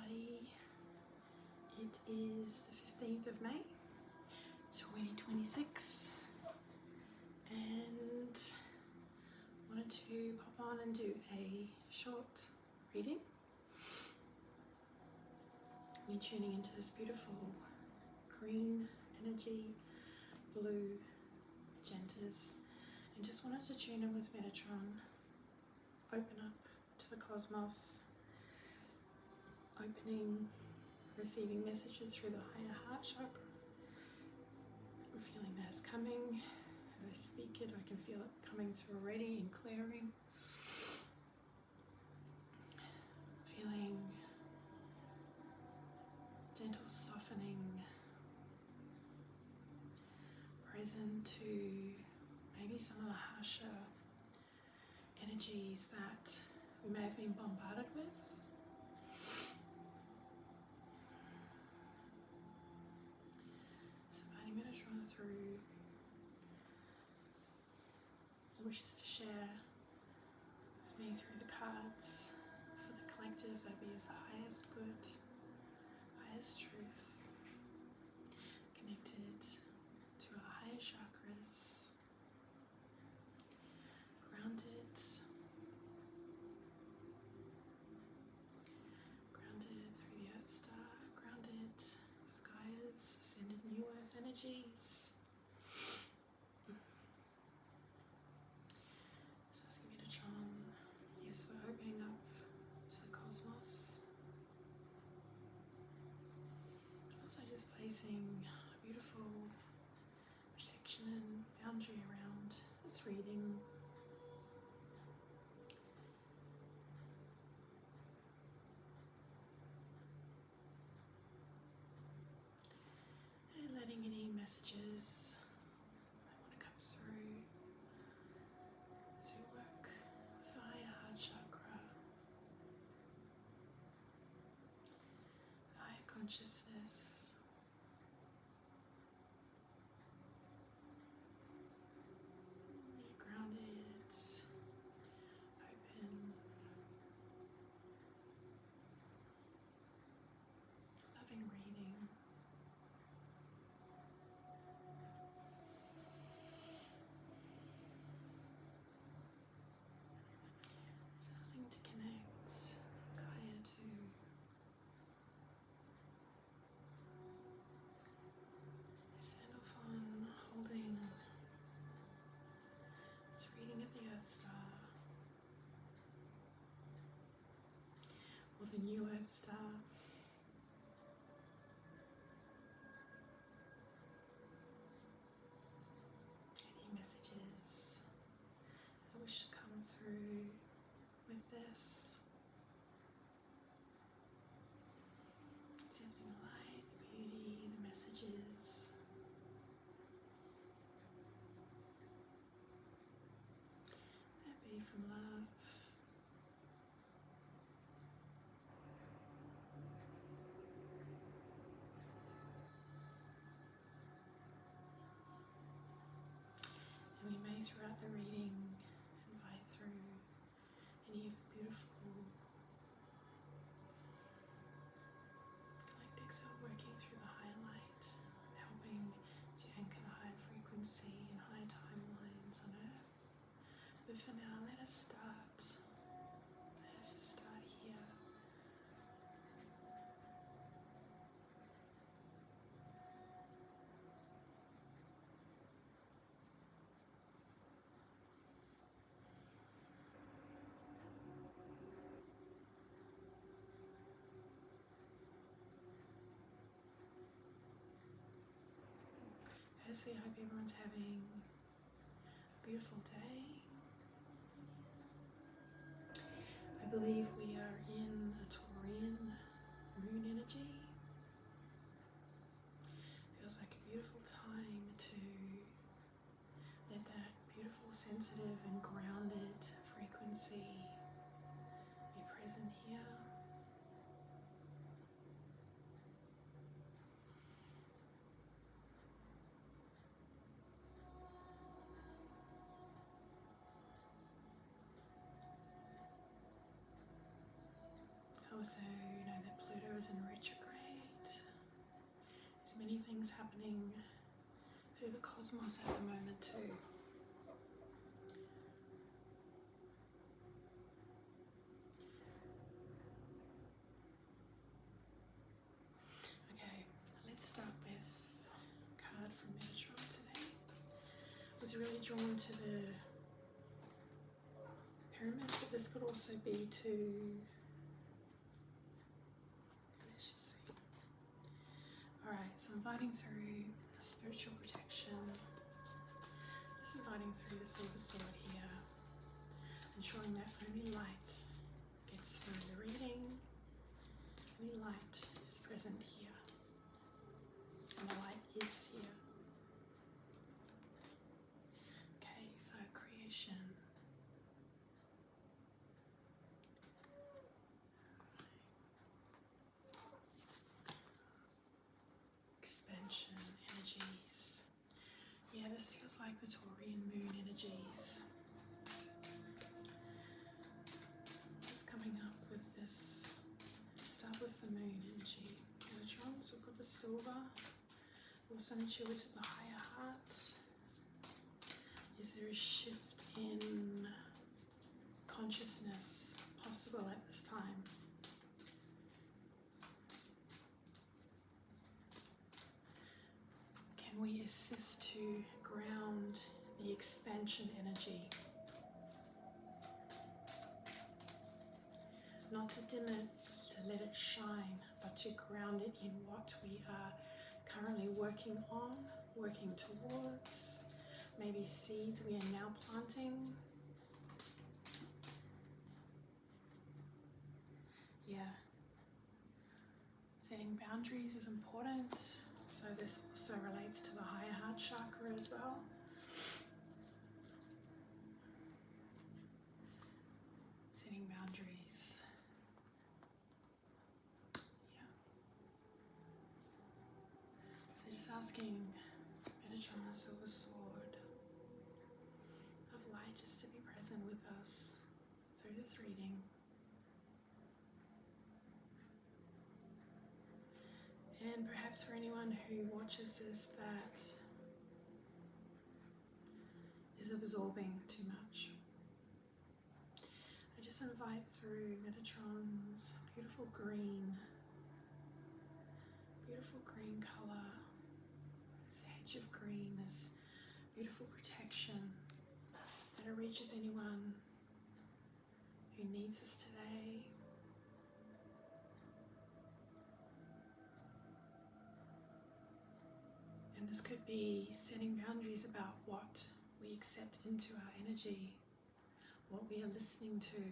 everybody. It is the 15th of May 2026 and wanted to pop on and do a short reading. We're tuning into this beautiful green energy, blue magentas, and just wanted to tune in with Metatron, open up to the cosmos, opening, receiving messages through the higher heart chakra. I'm feeling that it's coming. As I speak it, I can feel it coming through already and clearing. Feeling gentle softening, present to maybe some of the harsher energies that we may have been bombarded with. So inviting Metatron through wishes to share with me through the cards for the collective that be his highest good, highest truth, connected to our higher chakras, grounded through the Earth Star, grounded with Gaia's ascended New Earth energies. So asking Metatron, yes, we're opening up to the cosmos. But also just placing a beautiful protection and boundary around this reading. And letting any messages that want to come through to work with the higher heart chakra, the higher consciousness. You're grounded, open, loving reading. Starting to connect with Gaia too. Set off on holding this reading of the Earth Star, or the New Earth Star. Any messages that wish to come through with this. Accepting the light, the beauty, the messages. That be from love. And we may throughout the reading invite through any of the beautiful galactic cell working through the higher light, helping to anchor the high frequency and high timelines on Earth. But for now, let us start. Let us just start here. Firstly, I hope everyone's having a beautiful day. I believe we are in a Taurian moon energy. Feels like a beautiful time to let that beautiful, sensitive and grounded frequency be present here. Also, that Pluto is in retrograde. There's many things happening through the cosmos at the moment too. Okay, let's start with a card from Metatron today. I was really drawn to the pyramid, but this could also be to, let's just see. Alright, so inviting through spiritual protection, just inviting through the Silver Sword here, ensuring that only light gets through the reading, only light is present here, and the light is here. Okay, so creation. Expansion energies. Yeah, this feels like the Taurian moon energies. Just coming up with this, start with the moon energy. Metatron, so we've got the silver, also intuitive, the higher heart. Is there a shift in consciousness possible at this time? Can we assist to ground the expansion energy? Not to dim it, to let it shine, but to ground it in what we are currently working on, working towards, maybe seeds we are now planting. Yeah. Setting boundaries is important. So this also relates to the higher heart chakra as well. Setting boundaries. Yeah. So just asking Metatron, the Silver Sword of light, just to be present with us through this reading. And perhaps for anyone who watches this that is absorbing too much, I just invite through Metatron's beautiful green colour, this hedge of green, this beautiful protection, that it reaches anyone who needs us today. And this could be setting boundaries about what we accept into our energy, what we are listening to,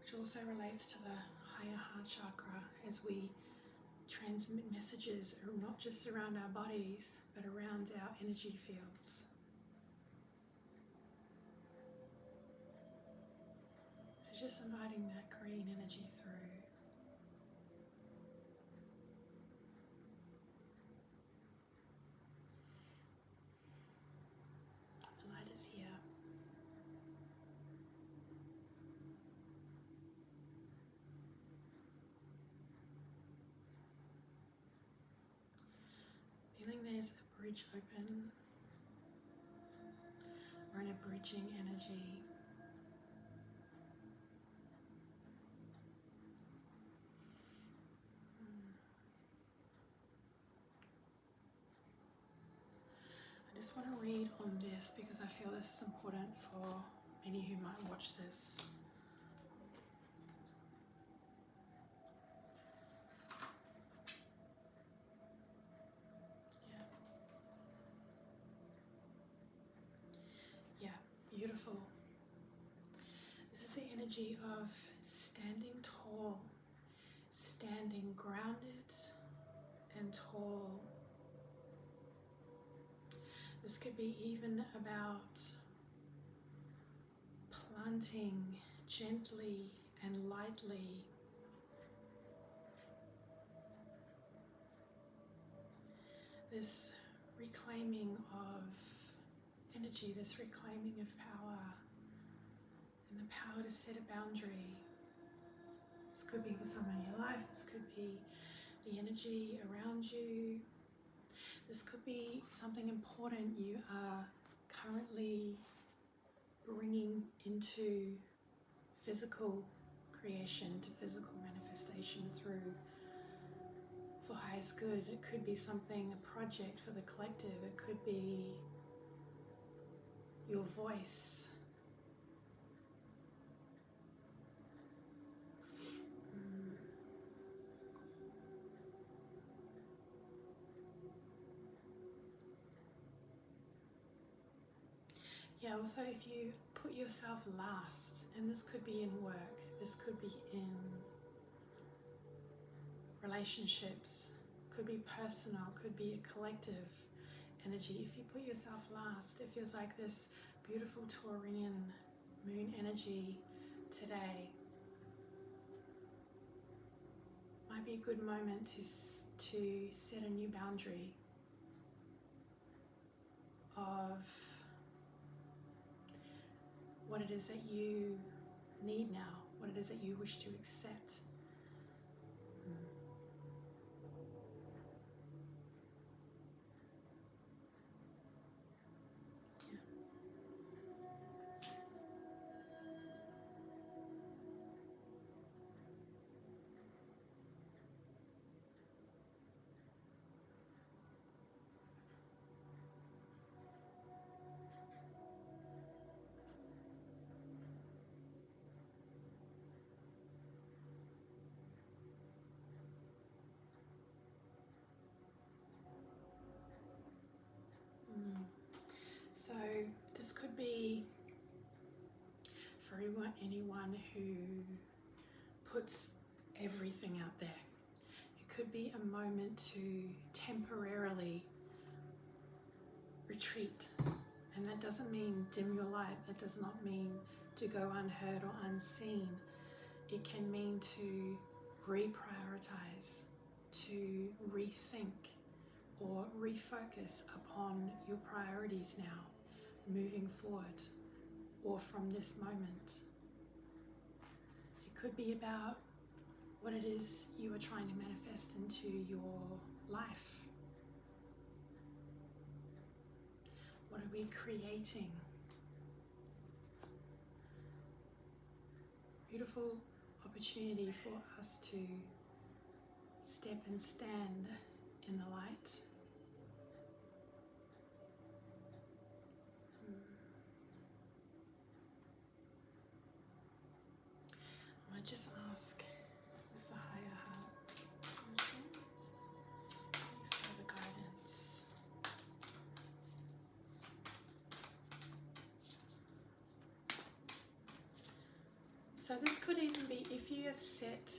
which also relates to the higher heart chakra as we transmit messages not just around our bodies, but around our energy fields. So just inviting that green energy through. The light is here. Feeling there's a bridge open, or a bridging energy. I just want to read on this because I feel this is important for many who might watch this. Yeah, beautiful. This is the energy of standing tall, standing grounded and tall. This could be even about planting gently and lightly. This reclaiming of energy, this reclaiming of power, and the power to set a boundary. This could be with someone in your life. This could be the energy around you. This could be something important you are currently bringing into physical creation, to physical manifestation through for highest good. It could be something, a project for the collective. It could be your voice. Yeah, also if you put yourself last, and this could be in work, this could be in relationships, could be personal, could be a collective energy. If you put yourself last, it feels like this beautiful Taurian moon energy today might be a good moment to set a new boundary of what it is that you need now, what it is that you wish to accept. So this could be for anyone who puts everything out there. It could be a moment to temporarily retreat. And that doesn't mean dim your light. That does not mean to go unheard or unseen. It can mean to reprioritize, to rethink or refocus upon your priorities now, moving forward or from this moment. It could be about what it is you are trying to manifest into your life. What are we creating? Beautiful opportunity for us to step and stand in the light. I might just ask with the higher heart, any further guidance. So this could even be if you have set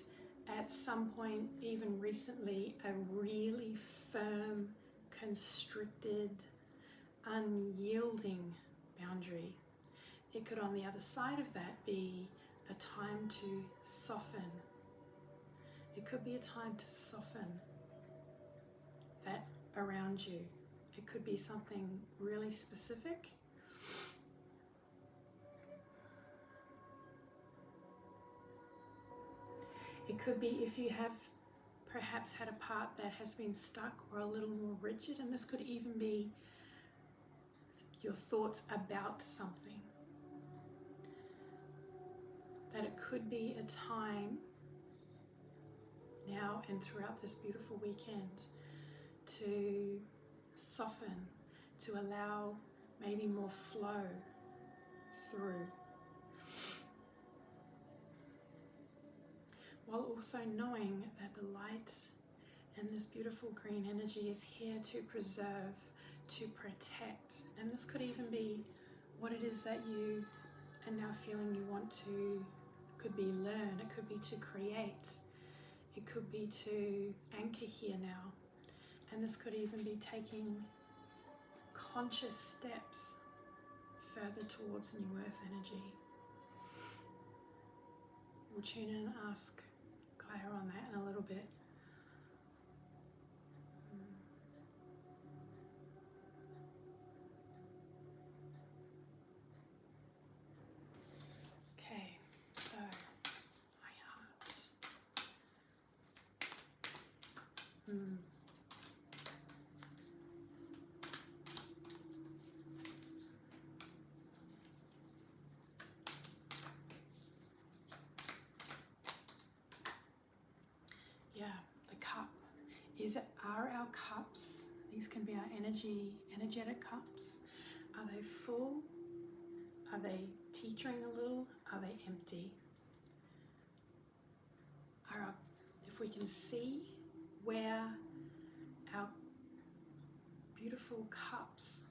at some point, even recently, a really firm, constricted, unyielding boundary. It could, on the other side of that, be a time to soften. It could be a time to soften that around you. It could be something really specific. It could be if you have perhaps had a part that has been stuck or a little more rigid, and this could even be your thoughts about something. That it could be a time now and throughout this beautiful weekend to soften, to allow maybe more flow through, while also knowing that the light and this beautiful green energy is here to preserve, to protect. And this could even be what it is that you are now feeling you want to, could be learn, it could be to create, it could be to anchor here now. And this could even be taking conscious steps further towards New Earth energy. We'll tune in and ask Gaia on that in a little bit. Okay, so my heart. Yeah, the cup. Are our cups, these can be our energetic cups, are they full? Are they teetering a little? Are they empty? If we can see where our beautiful cups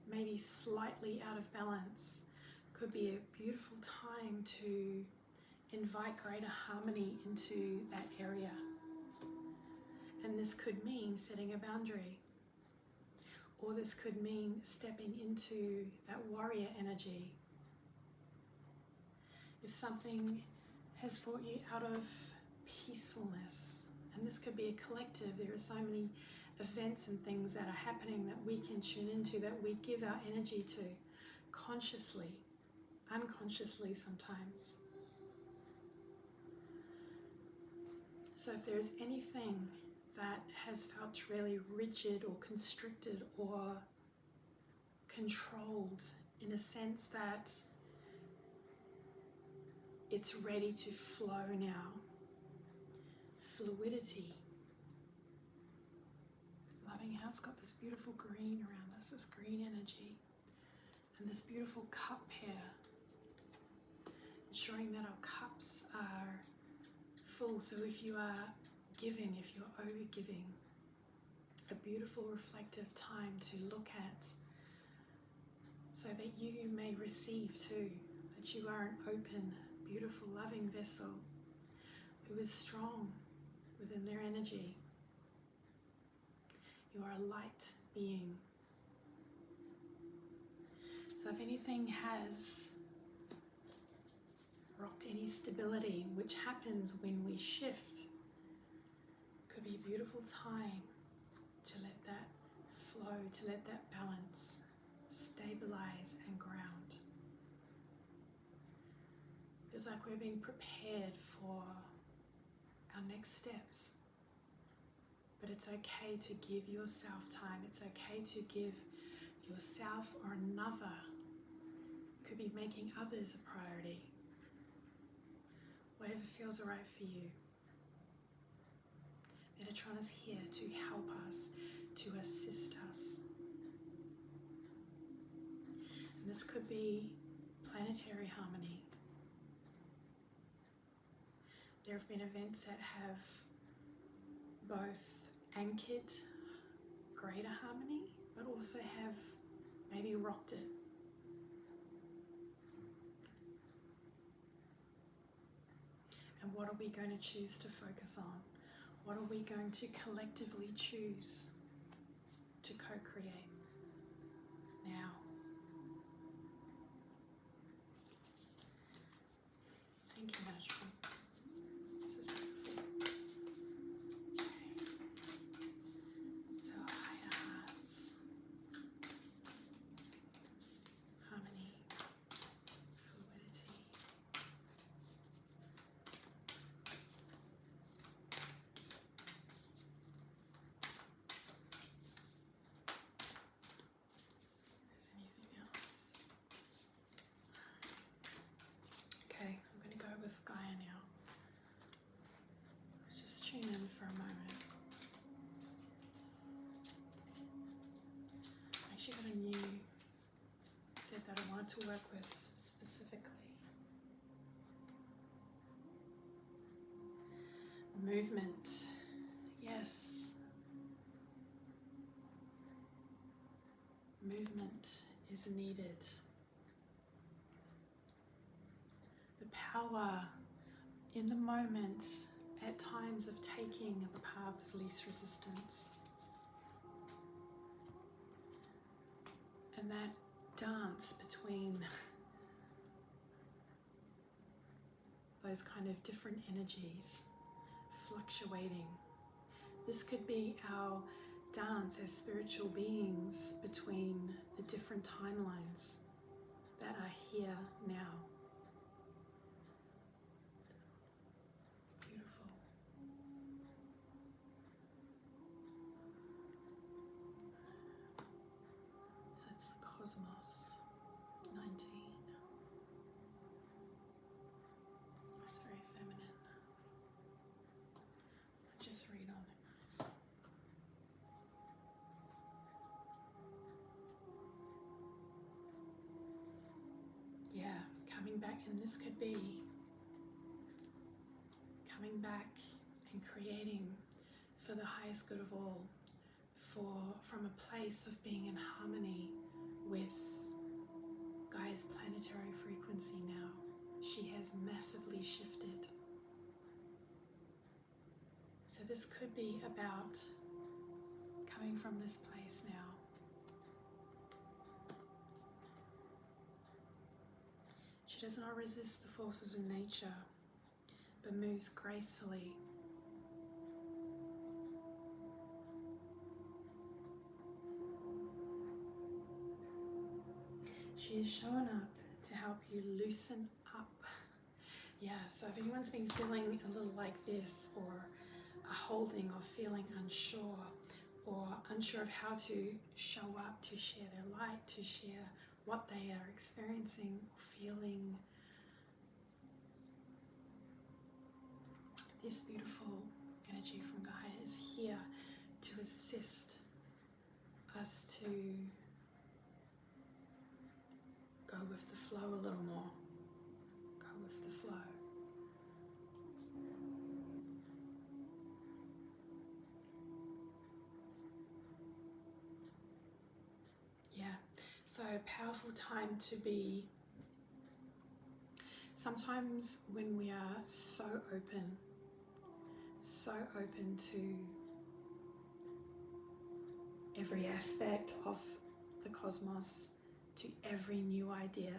may be slightly out of balance, could be a beautiful time to invite greater harmony into that area. And this could mean setting a boundary, or this could mean stepping into that warrior energy. If something has brought you out of peacefulness, and this could be a collective, there are so many events and things that are happening that we can tune into, that we give our energy to, consciously, unconsciously sometimes. So if there's anything that has felt really rigid or constricted or controlled, in a sense that it's ready to flow now, fluidity. Loving how it's got this beautiful green around us, this green energy, and this beautiful cup here, ensuring that our cups are full. So if you are giving, if you're over giving, a beautiful reflective time to look at, so that you may receive too, that you are an open, beautiful, loving vessel who is strong within their energy. You are a light being. So if anything has rocked any stability, which happens when we shift, could be a beautiful time to let that flow, to let that balance stabilize and ground. Feels like we're being prepared for our next steps. But it's okay to give yourself time. It's okay to give yourself or another. It could be making others a priority. Whatever feels right for you. Metatron is here to help us, to assist us. And this could be planetary harmony. There have been events that have both anchored greater harmony, but also have maybe rocked it. And what are we going to choose to focus on? What are we going to collectively choose to co-create now? Thank you, Metatron. This is beautiful. Okay. So higher hearts, harmony, fluidity. Is there anything else? Okay, I'm going to go with Gaia now. Let's just tune in for a moment. I actually got a new set that I wanted to work with specifically. Movement, yes. Movement is needed. The power in the moment, at times of taking the path of least resistance. And that dance between those kind of different energies fluctuating. This could be our dance as spiritual beings between the different timelines that are here now. Beautiful. just read on that, guys. Yeah, coming back, and this could be coming back and creating for the highest good of all, from a place of being in harmony with Gaia's planetary frequency now. She has massively shifted. So this could be about coming from this place now. She does not resist the forces of nature, but moves gracefully. She is showing up to help you loosen up. Yeah, so if anyone's been feeling a little like this, or a holding, or feeling unsure, or unsure of how to show up, to share their light, to share what they are experiencing or feeling, this beautiful energy from Gaia is here to assist us to go with the flow a little more. Go with the flow. Yeah, so a powerful time to be. Sometimes when we are so open to every aspect of the cosmos, to every new idea,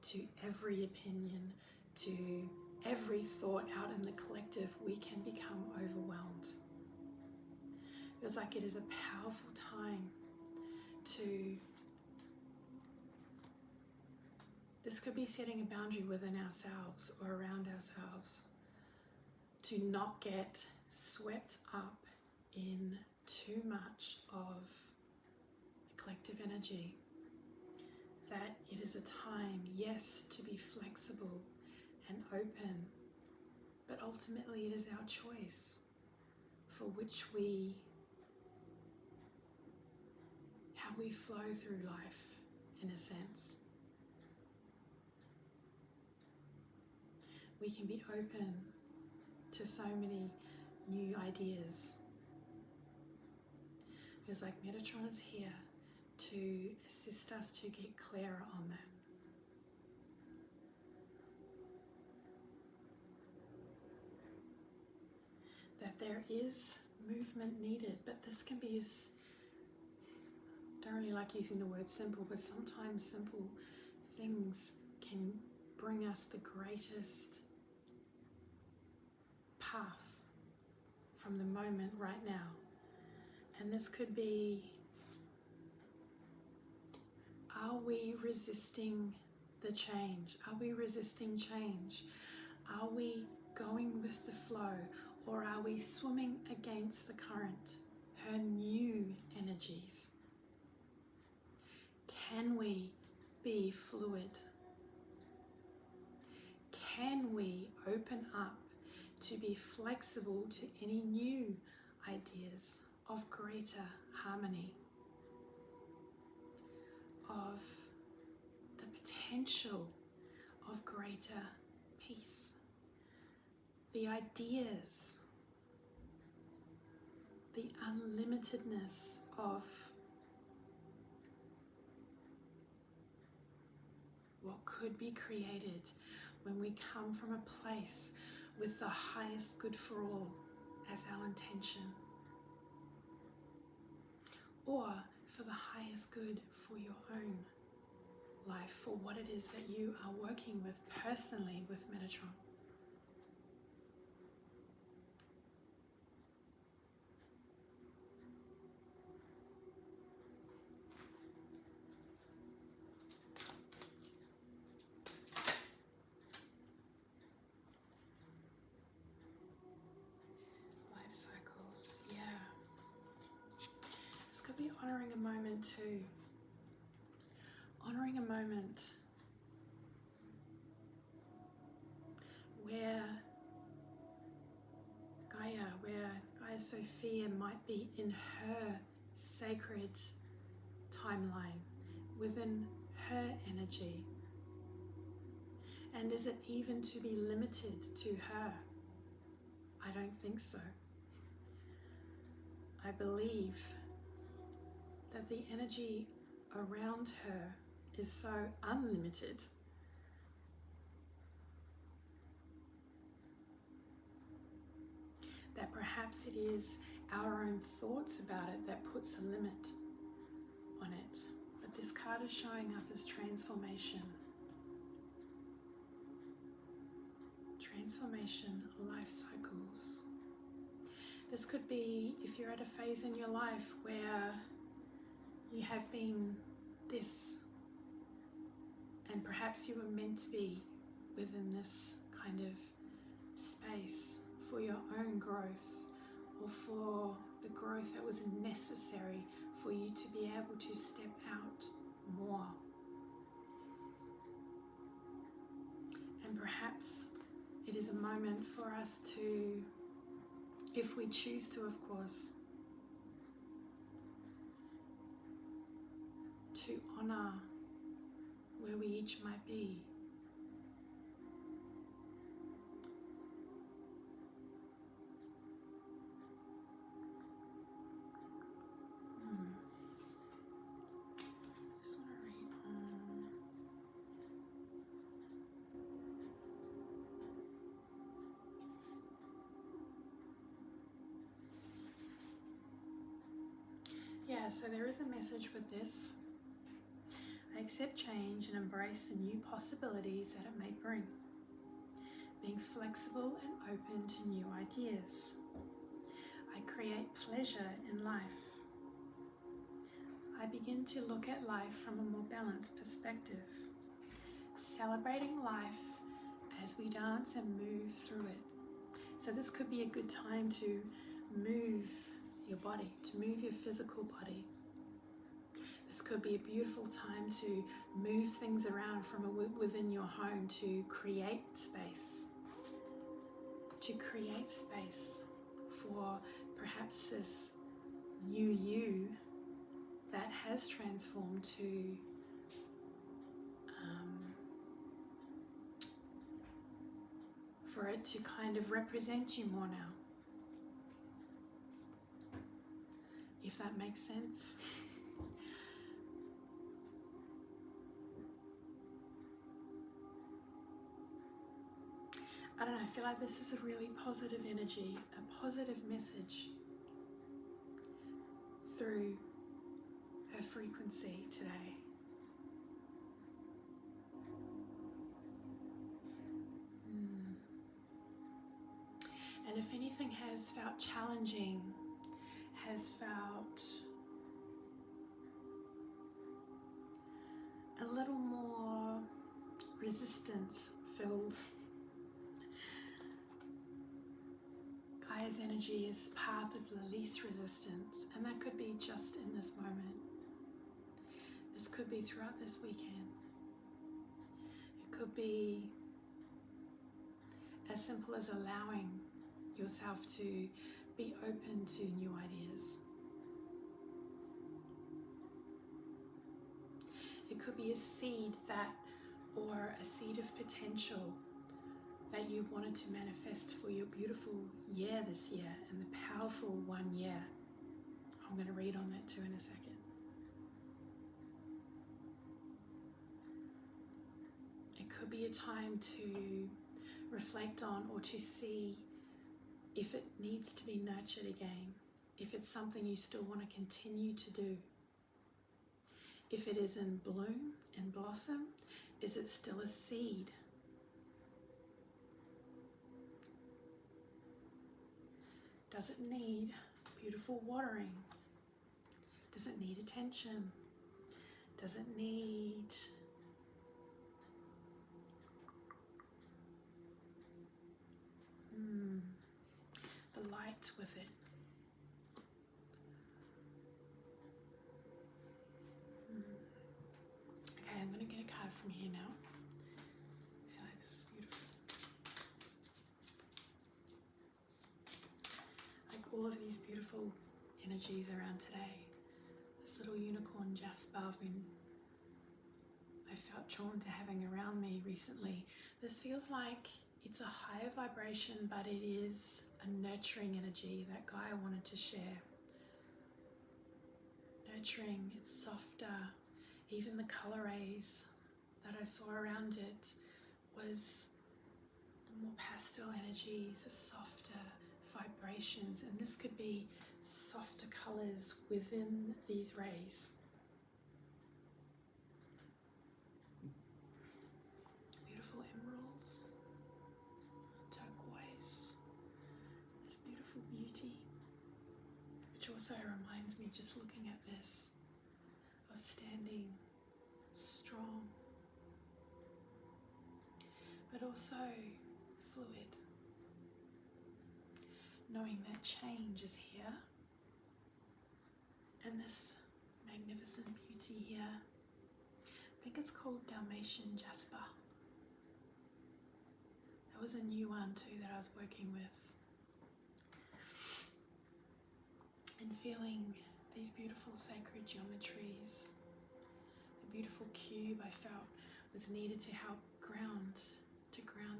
to every opinion, to every thought out in the collective, we can become overwhelmed. It feels like it is a powerful time to, this could be setting a boundary within ourselves or around ourselves, to not get swept up in too much of the collective energy. That it is a time, yes, to be flexible and open, but ultimately it is our choice for how we flow through life, in a sense. We can be open to so many new ideas. Feels like Metatron is here to assist us to get clearer on that. That there is movement needed, but this can be don't really like using the word simple, but sometimes simple things can bring us the greatest path from the moment right now. And this could be, are we resisting the change? Are we resisting change? Are we going with the flow, or are we swimming against the current, her new energies? Can we be fluid? Can we open up to be flexible to any new ideas of greater harmony, of the potential of greater peace, the ideas, the unlimitedness of what could be created when we come from a place with the highest good for all as our intention, or for the highest good for your own life, for what it is that you are working with personally with Metatron. Life cycles, yeah. This could be honoring a moment too. Honoring a moment where Gaia Goddess Sophia might be in her sacred timeline, within her energy. And is it even to be limited to her? I don't think so. I believe that the energy around her is so unlimited that perhaps it is our own thoughts about it that puts a limit on it. But this card is showing up as transformation. Transformation, life cycles. This could be if you're at a phase in your life where you have been this, and perhaps you were meant to be within this kind of space for your own growth, or for the growth that was necessary for you to be able to step out more. And perhaps it is a moment for us to, if we choose to, of course, to honor where we each might be. Just want to read on. Yeah, so there is a message with this. I accept change and embrace the new possibilities that it may bring. Being flexible and open to new ideas. I create pleasure in life. I begin to look at life from a more balanced perspective. Celebrating life as we dance and move through it. So this could be a good time to move your body, to move your physical body. This could be a beautiful time to move things around from within your home, to create space. To create space for perhaps this new you that has transformed to for it to kind of represent you more now. If that makes sense. I don't know, I feel like this is a really positive energy, a positive message through her frequency today. And if anything has felt challenging, has felt a little more resistance filled, Gaia's energy is path of the least resistance, and that could be just in this moment. This could be throughout this weekend. It could be as simple as allowing yourself to be open to new ideas. It could be a seed or a seed of potential that you wanted to manifest for your beautiful year this year, and the powerful 1 year. I'm going to read on that too in a second. It could be a time to reflect on or to see if it needs to be nurtured again, if it's something you still want to continue to do. If it is in bloom and blossom, is it still a seed? Does it need beautiful watering? Does it need attention? Does it need the light with it? Okay, I'm going to get a card from here now. I feel like this is beautiful. Like all of these beautiful energies around today. This little unicorn jasper I felt drawn to having around me recently. This feels like it's a higher vibration, but it is a nurturing energy that Gaia wanted to share. Nurturing, it's softer. Even the color rays that I saw around it was the more pastel energies, the softer vibrations, and this could be softer colors within these rays. Beautiful emeralds, turquoise, this beautiful beauty, which also reminds me, just looking at this, of standing strong, but also fluid, knowing that change is here, and this magnificent beauty here, I think it's called Dalmatian jasper. That was a new one too that I was working with, and feeling these beautiful sacred geometries. The beautiful cube I felt was needed to help ground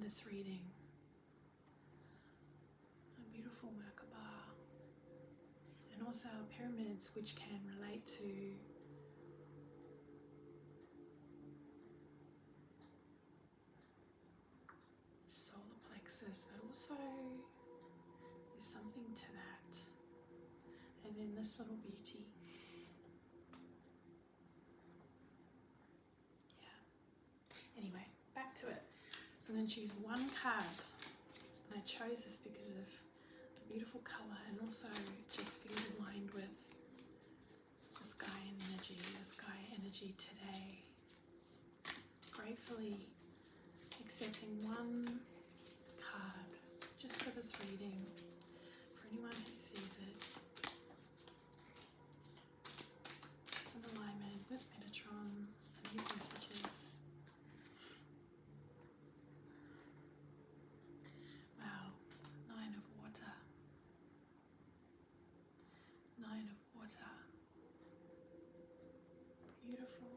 this reading. A beautiful Merkaba, and also our pyramids, which can relate to solar plexus, but also there's something to that. And then this little beauty. Yeah. Anyway, back to it. So I'm going to choose one card. And I chose this because of the beautiful colour, and also just feels aligned with the sky energy today. Gratefully accepting one card just for this reading, for anyone who sees it. It's in alignment with Metatron and these messages. Wow, Nine of Water. Nine of Water. Beautiful.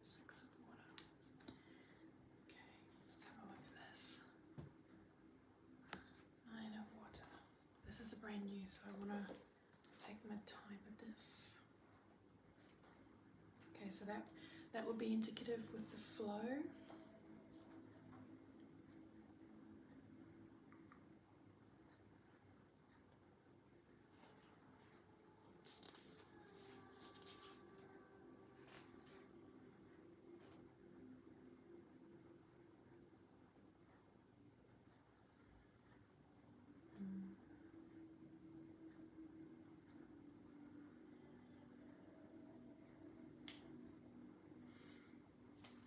Six of Water. Okay, let's have a look at this. Nine of Water. This is a brand new, so I want to take my time with this. Okay, so that would be indicative with the flow.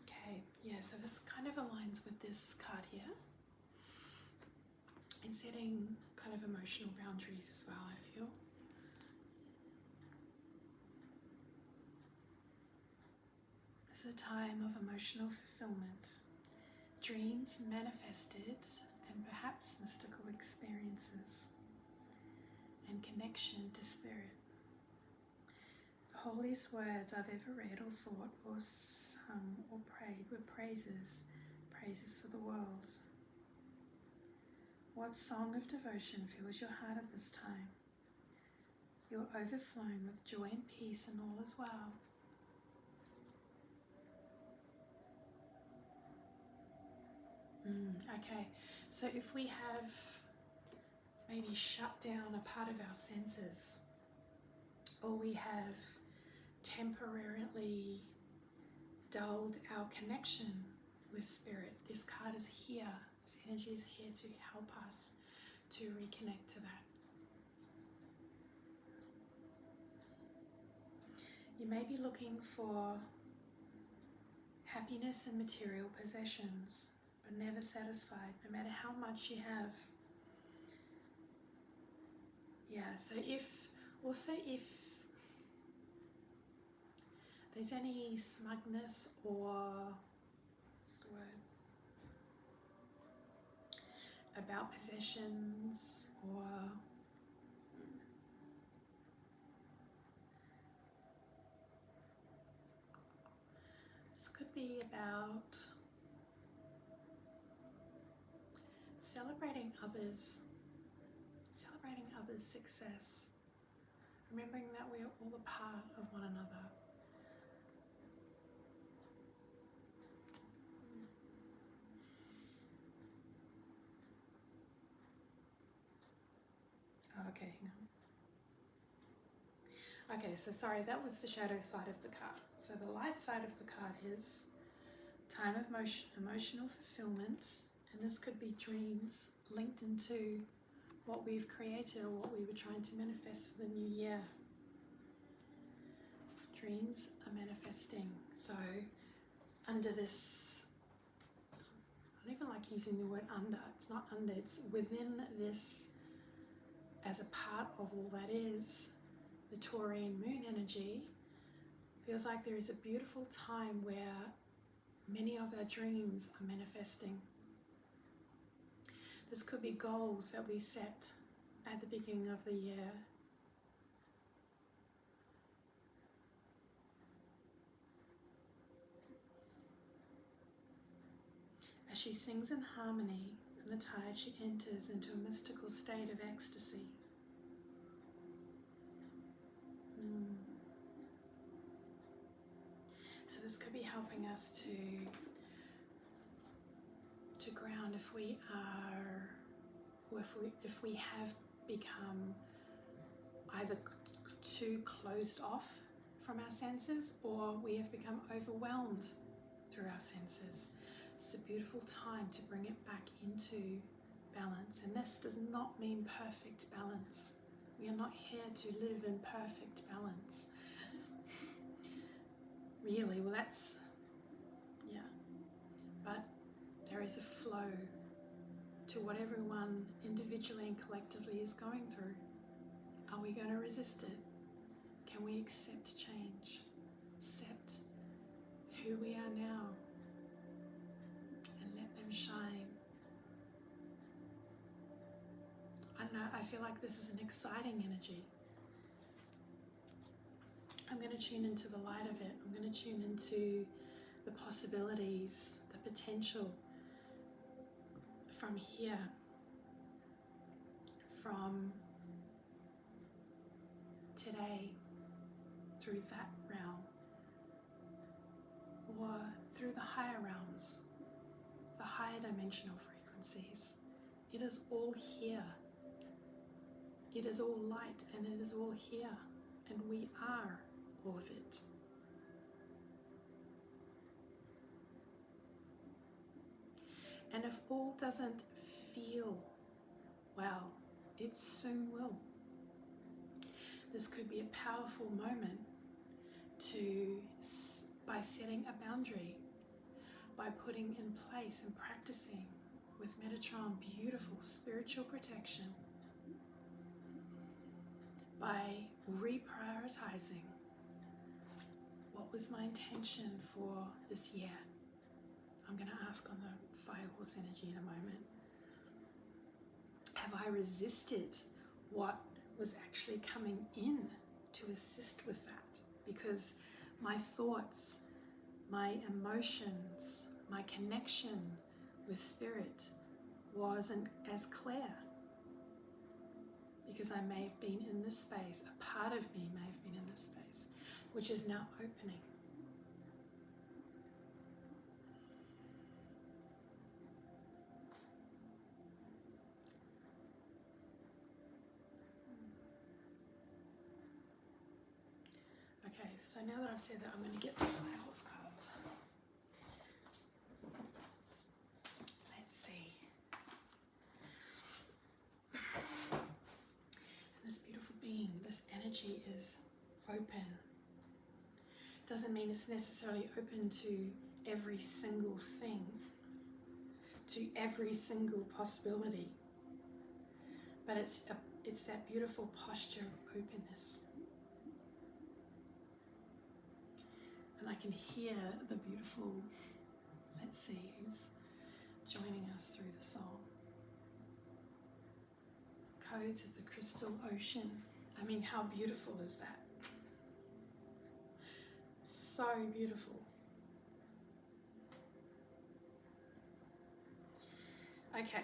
Okay, yeah, so this kind of aligns with this card here. And setting kind of emotional boundaries as well, I feel. It's a time of emotional fulfillment, dreams manifested, and perhaps mystical experiences, and connection to spirit. The holiest words I've ever read or thought or sung or prayed were praises for the world. What song of devotion fills your heart at this time? You're overflowing with joy and peace, and all is well. Okay, so if we have maybe shut down a part of our senses, or we have temporarily dulled our connection with spirit, this card is here, this energy is here to help us to reconnect to that. You may be looking for happiness and material possessions, but never satisfied, no matter how much you have. Yeah, so if there's any smugness or, what's the word, about possessions, or this could be about celebrating others' success, remembering that we are all a part of one another. Okay, hang on. Okay, so sorry, that was the shadow side of the card. So the light side of the card is time of emotional fulfillment, and this could be dreams linked into what we've created or what we were trying to manifest for the new year. Dreams are manifesting. So under this, I don't even like using the word under, it's not under, it's within this, as a part of all that is the Taurian moon energy. Feels like there is a beautiful time where many of our dreams are manifesting. This could be goals that we set at the beginning of the year. As she sings in harmony in the tide, she enters into a mystical state of ecstasy. So this could be helping us to ground if we are, or if we have become either too closed off from our senses, or we have become overwhelmed through our senses. It's a beautiful time to bring it back into balance. And this does not mean perfect balance. We are not here to live in perfect balance. Really, well that's, yeah. But there is a flow to what everyone individually and collectively is going through. Are we going to resist it? Can we accept change? Accept who we are now and let them shine. I don't know, I feel like this is an exciting energy. I'm going to tune into the light of it. I'm going to tune into the possibilities, the potential from here, from today, through that realm, or through the higher realms, the higher dimensional frequencies. It is all here. It is all light and it is all here, and we are all of it. And if all doesn't feel well, it soon will. This could be a powerful moment by setting a boundary, by putting in place and practicing with Metatron beautiful spiritual protection, by reprioritizing what was my intention for this year. I'm going to ask on the Fire Horse energy in a moment. Have I resisted what was actually coming in to assist with that? Because my thoughts, my emotions, my connection with spirit wasn't as clear. Because I may have been in this space, a part of me may have been in this space, which is now opening. Okay, so now that I've said that, I'm going to get the Fire Horse cards. Let's see. This beautiful being, this energy is open. Doesn't mean it's necessarily open to every single thing, to every single possibility, but it's that beautiful posture of openness. And I can hear the beautiful, let's see who's joining us through the song. Codes of the Crystal Ocean. I mean, how beautiful is that? So beautiful. Okay,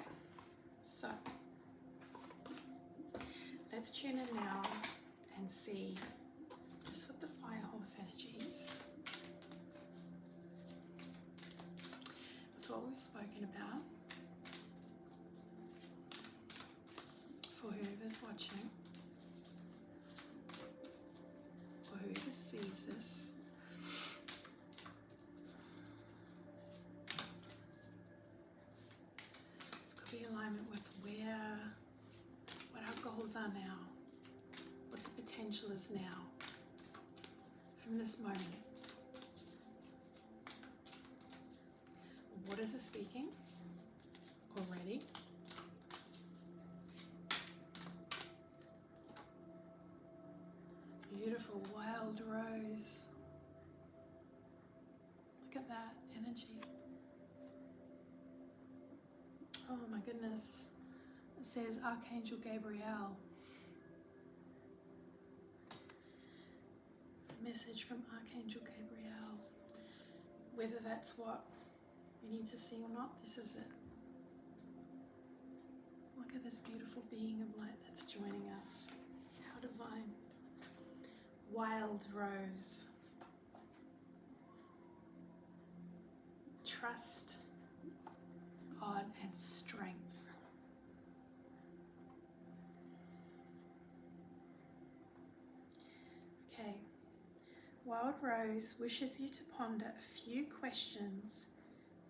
so let's tune in now and see just what the fire horse energy is. With what we've spoken about, for whoever's watching, or whoever sees this, this could be alignment with what our goals are now, what the potential is now, from this moment. What is it speaking already? Beautiful wild rose. Look at that energy. Oh my goodness. It says Archangel Gabriel. Message from Archangel Gabriel. Whether that's what we need to see or not, this is it. Look at this beautiful being of light that's joining us. How divine. Wild rose. Trust, God, and strength. Okay. Wild Rose wishes you to ponder a few questions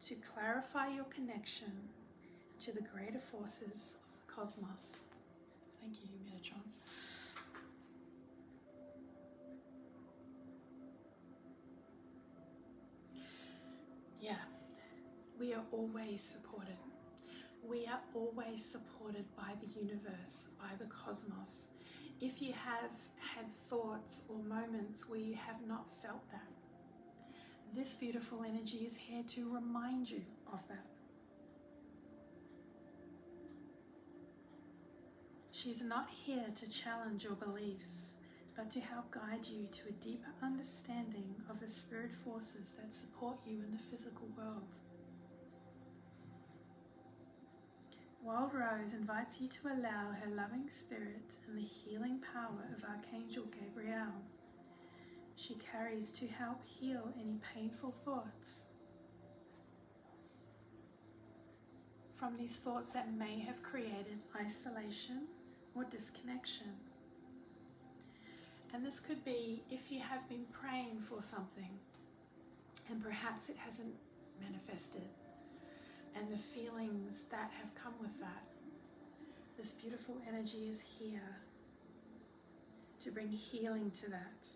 to clarify your connection to the greater forces of the cosmos. Thank you, Metatron. Yeah, we are always supported. We are always supported by the universe, by the cosmos. If you have had thoughts or moments where you have not felt that, this beautiful energy is here to remind you of that. She's not here to challenge your beliefs, but to help guide you to a deeper understanding of the spirit forces that support you in the physical world. Wild Rose invites you to allow her loving spirit and the healing power of Archangel Gabriel. She carries to help heal any painful thoughts. From these thoughts that may have created isolation or disconnection. And this could be if you have been praying for something and perhaps it hasn't manifested, and the feelings that have come with that. This beautiful energy is here to bring healing to that,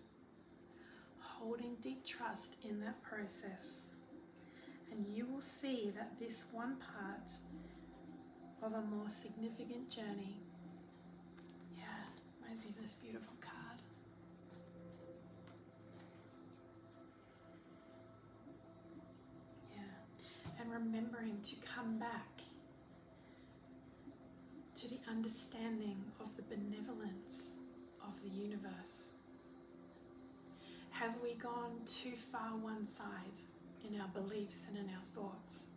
holding deep trust in that process. And you will see that this one part of a more significant journey, reminds me of this beautiful card. And remembering to come back to the understanding of the benevolence of the universe. Have we gone too far one side in our beliefs and in our thoughts,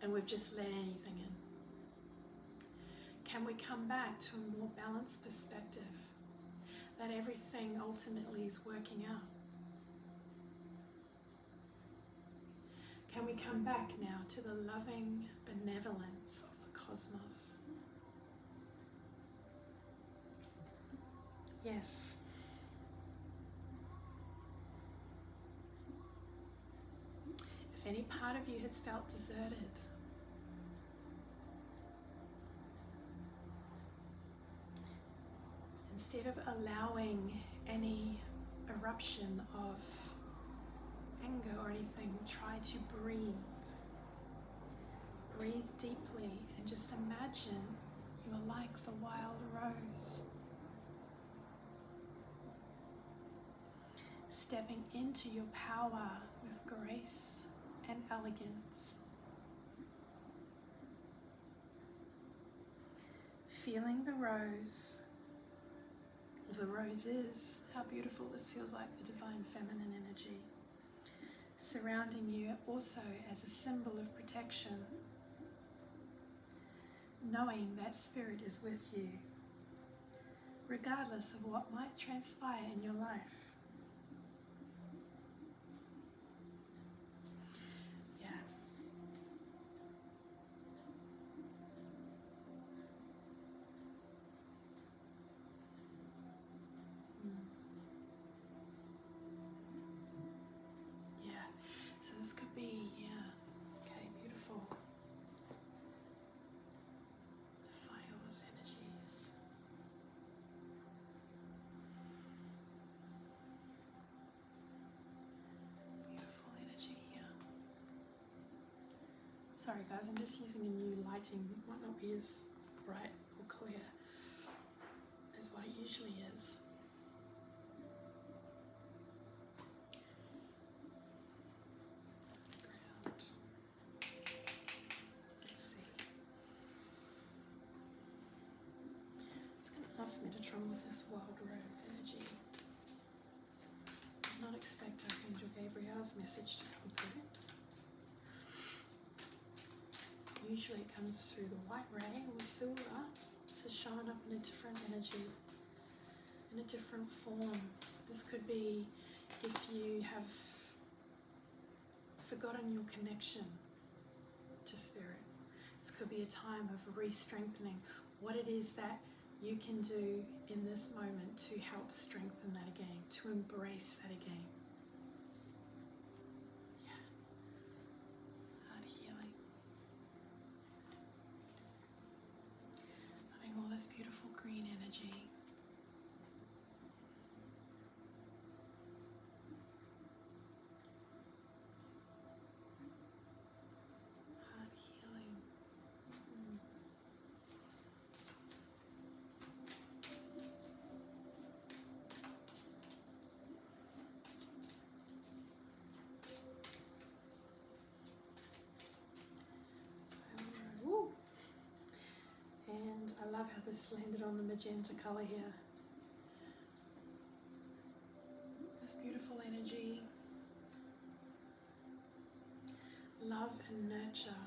and we've just let anything in? Can we come back to a more balanced perspective that everything ultimately is working out? Can we come back now to the loving benevolence of the cosmos? Yes. If any part of you has felt deserted, instead of allowing any eruption of anger or anything, try to breathe. Breathe deeply and just imagine you're like the wild rose. stepping into your power with grace and elegance. Feeling the rose, or the roses, how beautiful this feels like the divine feminine energy, surrounding you also as a symbol of protection, knowing that Spirit is with you, regardless of what might transpire in your life. Yeah. Yeah. So this could be, okay, beautiful. The fire's energies. Beautiful energy here. Sorry guys, I'm just using a new lighting. It might not be as bright or clear as what it usually is. Ground. Let's see. It's going to ask Metatron with this wild rose energy. I did not expect Archangel Gabriel's message to come through. Usually it comes through the white ray or silver. This is showing up in a different energy, in a different form. This could be if you have forgotten your connection to Spirit. This could be a time of re-strengthening what it is that you can do in this moment to help strengthen that again, to embrace that again. Yeah. Heart healing. Having all this beautiful green energy. Heart healing. Woo. And I love how this landed on the magenta color here. This beautiful energy. Love and nurture.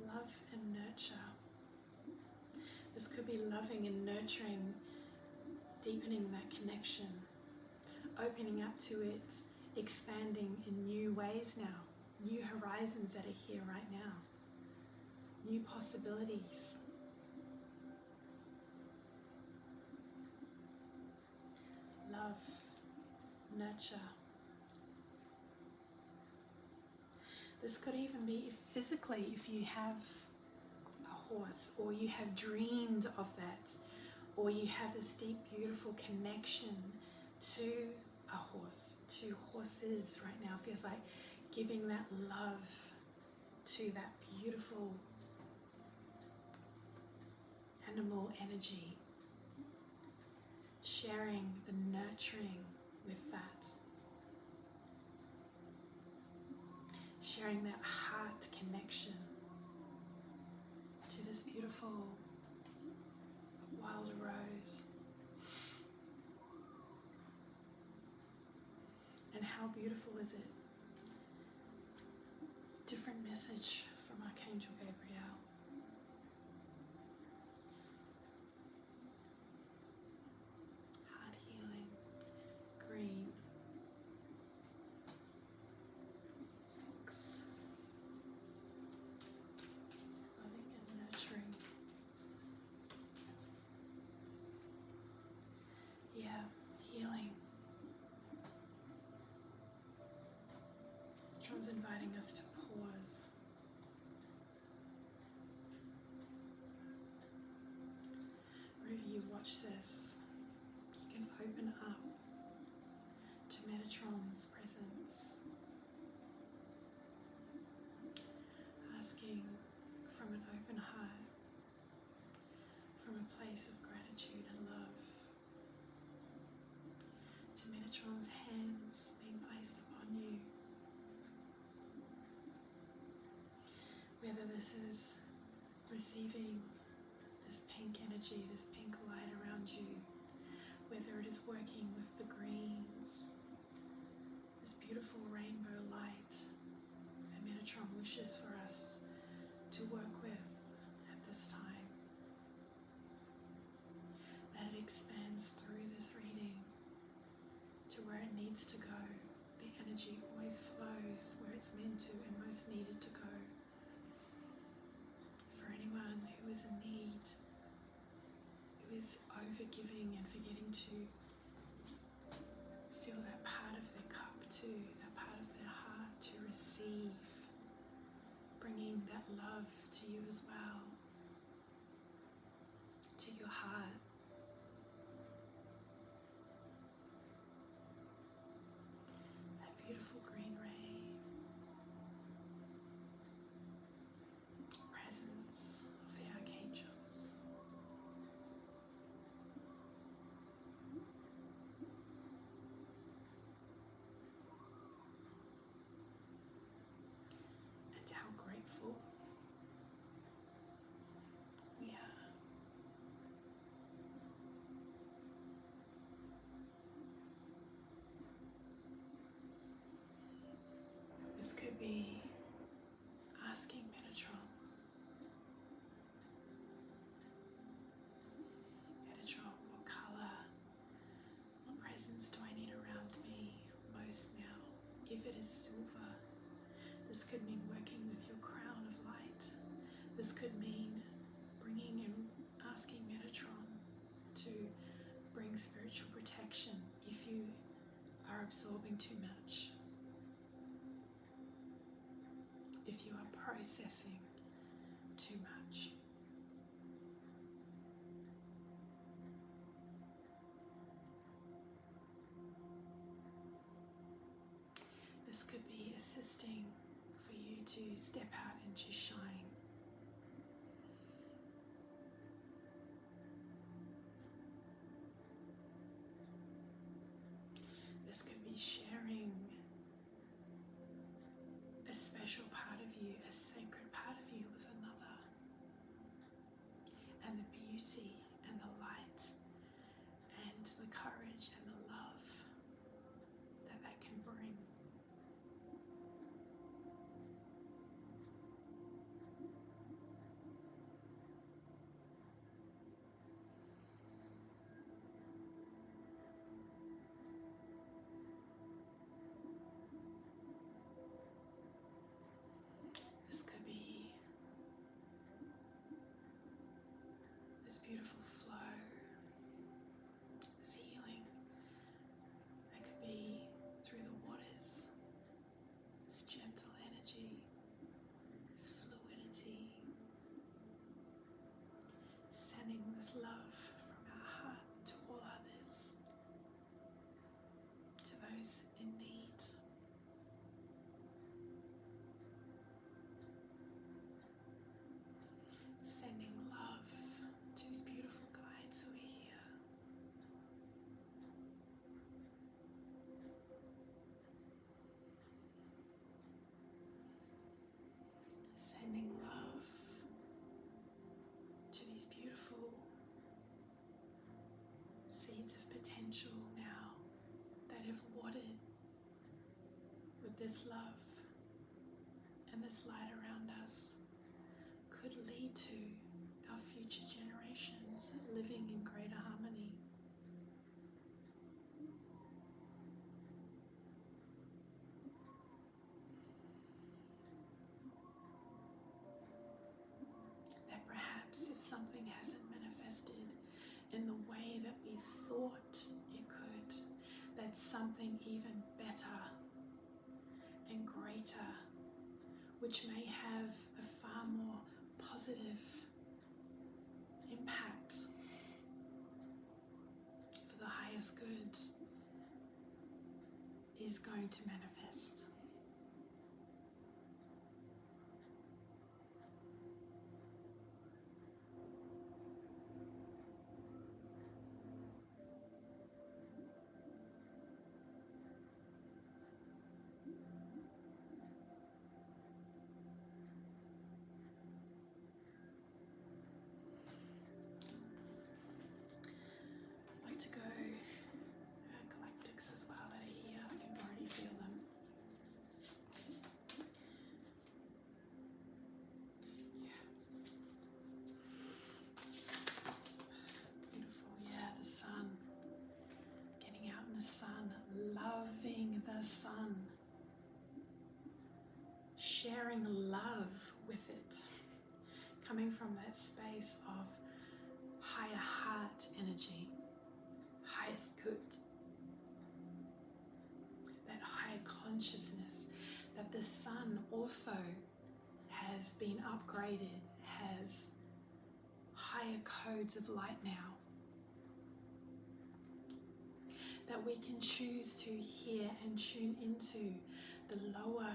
Love and nurture. This could be loving and nurturing, deepening that connection, opening up to it, expanding in new ways now, new horizons that are here right now, new possibilities. Love, nurture. This could even be physically if you have a horse, or you have dreamed of that, or you have this deep, beautiful connection to a horse, to horses right now. It feels like giving that love to that beautiful animal energy, sharing the nurturing with that, sharing that heart connection to this beautiful wild rose. And how beautiful is it? Different message from Archangel Gabriel. Heart healing, green. 6. Loving and nurturing. Yeah, healing. John's inviting us to pause. Wherever you watch this, you can open up to Metatron's presence, asking from an open heart, from a place of gratitude and love, to Metatron Metatron's hands being placed upon you. Whether this is receiving this pink energy, this pink light around you, whether it is working with the greens, this beautiful rainbow light that Metatron wishes for us to work with at this time, that it expands through this reading to where it needs to go. The energy always flows where it's meant to and most needed to go. For anyone who is in need, who is overgiving and forgetting to fill that part of their cup too, that part of their heart to receive, bringing that love to you as well, to your heart. That beautiful green ray, presence of the archangels. And how grateful we are. This could be asking Metatron, what color, what presence do I need around me most now? If it is silver, this could mean working with your crown of light. This could mean bringing and asking Metatron to bring spiritual protection if you are absorbing too much, if you are processing too much. This could be assisting for you to step out and to shine. This could be sharing a special part of you, a sacred part of you with another. And the beauty and the light and the courage and the love that that can bring. This could be this beautiful flow, this healing. That could be through the waters, this gentle energy, this fluidity, sending this love from our heart to all others, to those in need. Sending love to these beautiful guides who are here. Sending love to these beautiful seeds of potential now that have watered with this love and this light around us, could lead to our future generations living in greater harmony. That perhaps if something hasn't manifested in the way that we thought it could, that something even better and greater, which may have a far more positive impact for the highest good, is going to manifest. the sun, loving the sun, sharing love with it, coming from that space of higher heart energy, highest good, that higher consciousness, that the sun also has been upgraded, has higher codes of light now, that we can choose to hear and tune into the lower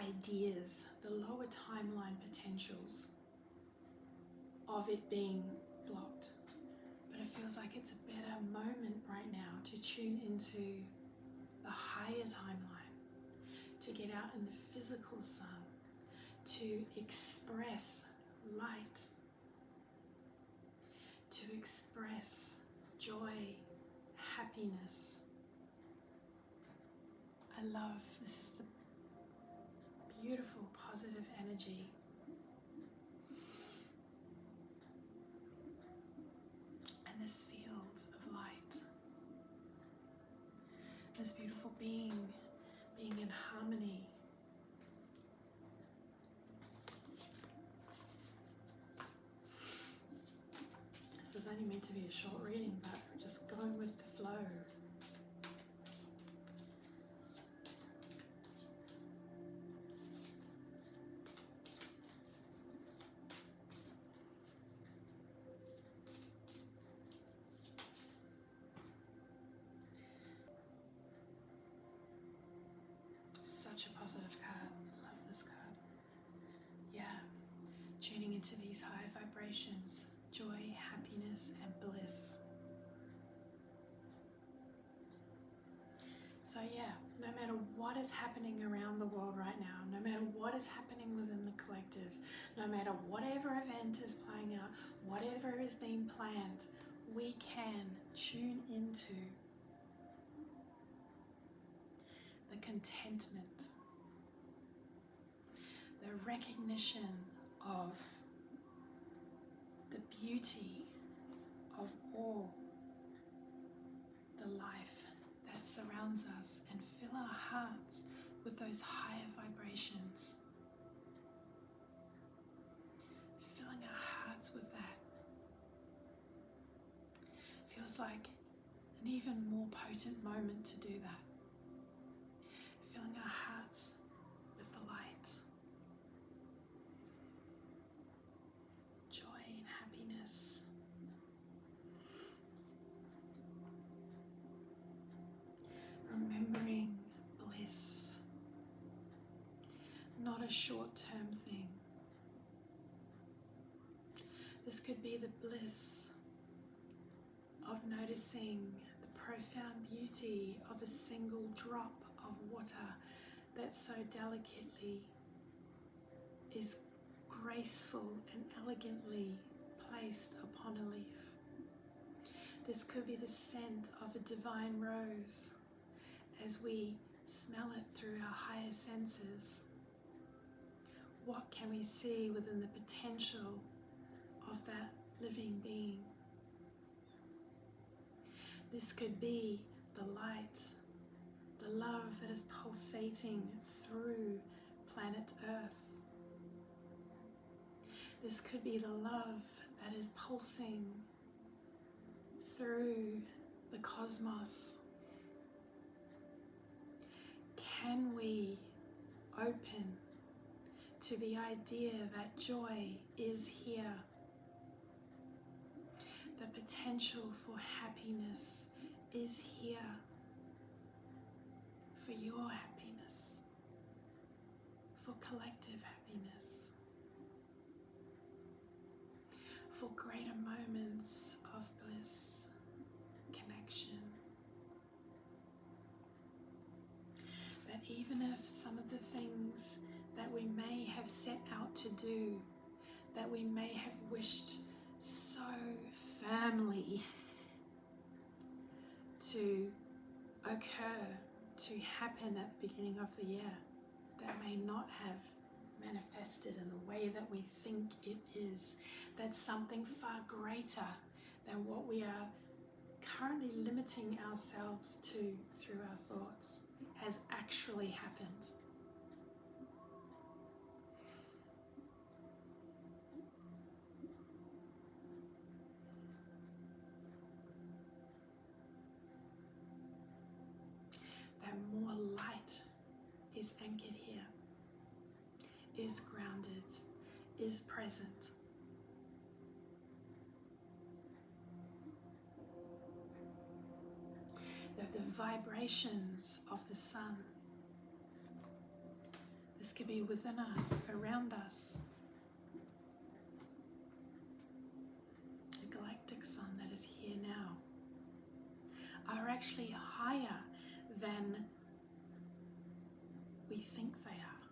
ideas, the lower timeline potentials of it being blocked. But it feels like it's a better moment right now to tune into the higher timeline, to get out in the physical sun, to express light, to express joy, happiness. I love this is the beautiful positive energy. And this field of light. This beautiful being in harmony. This was only meant to be a short reading, but we're just going with the flow. Such a positive card. Love this card. Yeah. Tuning into these high vibrations, joy, happiness, and bliss. So yeah, no matter what is happening around the world right now, no matter what is happening within the collective, no matter whatever event is playing out, whatever is being planned, we can tune into the contentment, the recognition of the beauty of all the life that surrounds us, and fill our hearts with those higher vibrations. Filling our hearts with that feels like an even more potent moment to do that. Filling our hearts with the light, joy and happiness. Remembering bliss, not a short-term thing. This could be the bliss of noticing the profound beauty of a single drop of water that so delicately is graceful and elegantly placed upon a leaf. This could be the scent of a divine rose as we smell it through our higher senses. What can we see within the potential of that living being? This could be the light, the love that is pulsating through planet Earth. This could be the love that is pulsing through the cosmos. Can we open to the idea that joy is here? The potential for happiness is here, for your happiness, for collective happiness, for greater moments of bliss, connection. That even if some of the things that we may have set out to do, that we may have wished so firmly to occur, to happen at the beginning of the year, that may not have manifested in the way that we think it is, that something far greater than what we are currently limiting ourselves to through our thoughts has actually happened. That more light is anchored here, is grounded, is present. That the vibrations of the sun, this could be within us, around us, the galactic sun that is here now, are actually higher than we think they are.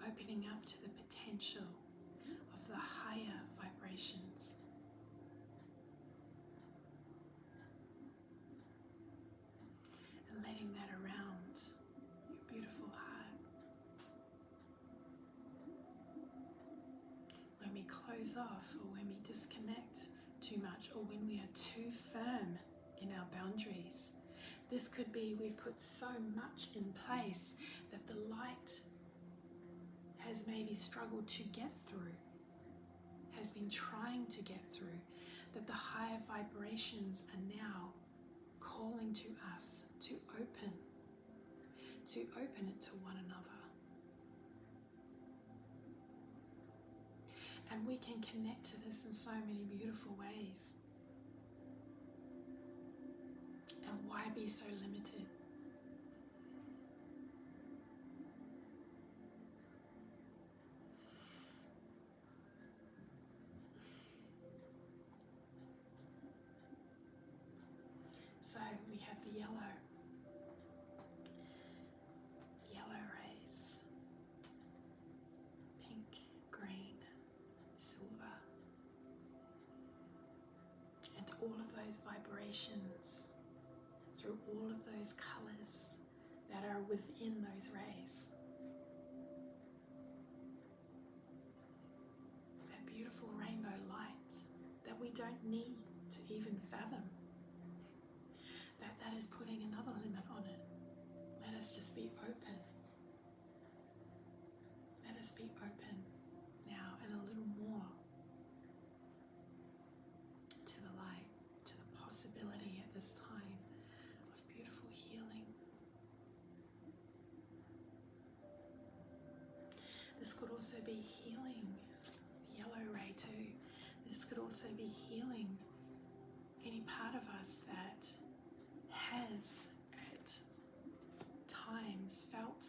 Opening up to the potential of the higher vibrations. And letting that around your beautiful heart. When we close off, or when we disconnect too much, or when we are too firm in our boundaries, this could be we've put so much in place that the light has maybe struggled to get through, has been trying to get through, that the higher vibrations are now calling to us to open it to one another. And we can connect to this in so many beautiful ways. And why be so limited? So we have the yellow rays, pink, green, silver, and all of those vibrations through all of those colors that are within those rays. That beautiful rainbow light that we don't need to even fathom. That is putting another limit on it. Let us just be open. Let us be open now and a little more to the light, to the possibility at this time of beautiful healing. This could also be healing, yellow ray too. This could also be healing any part of us that has at times felt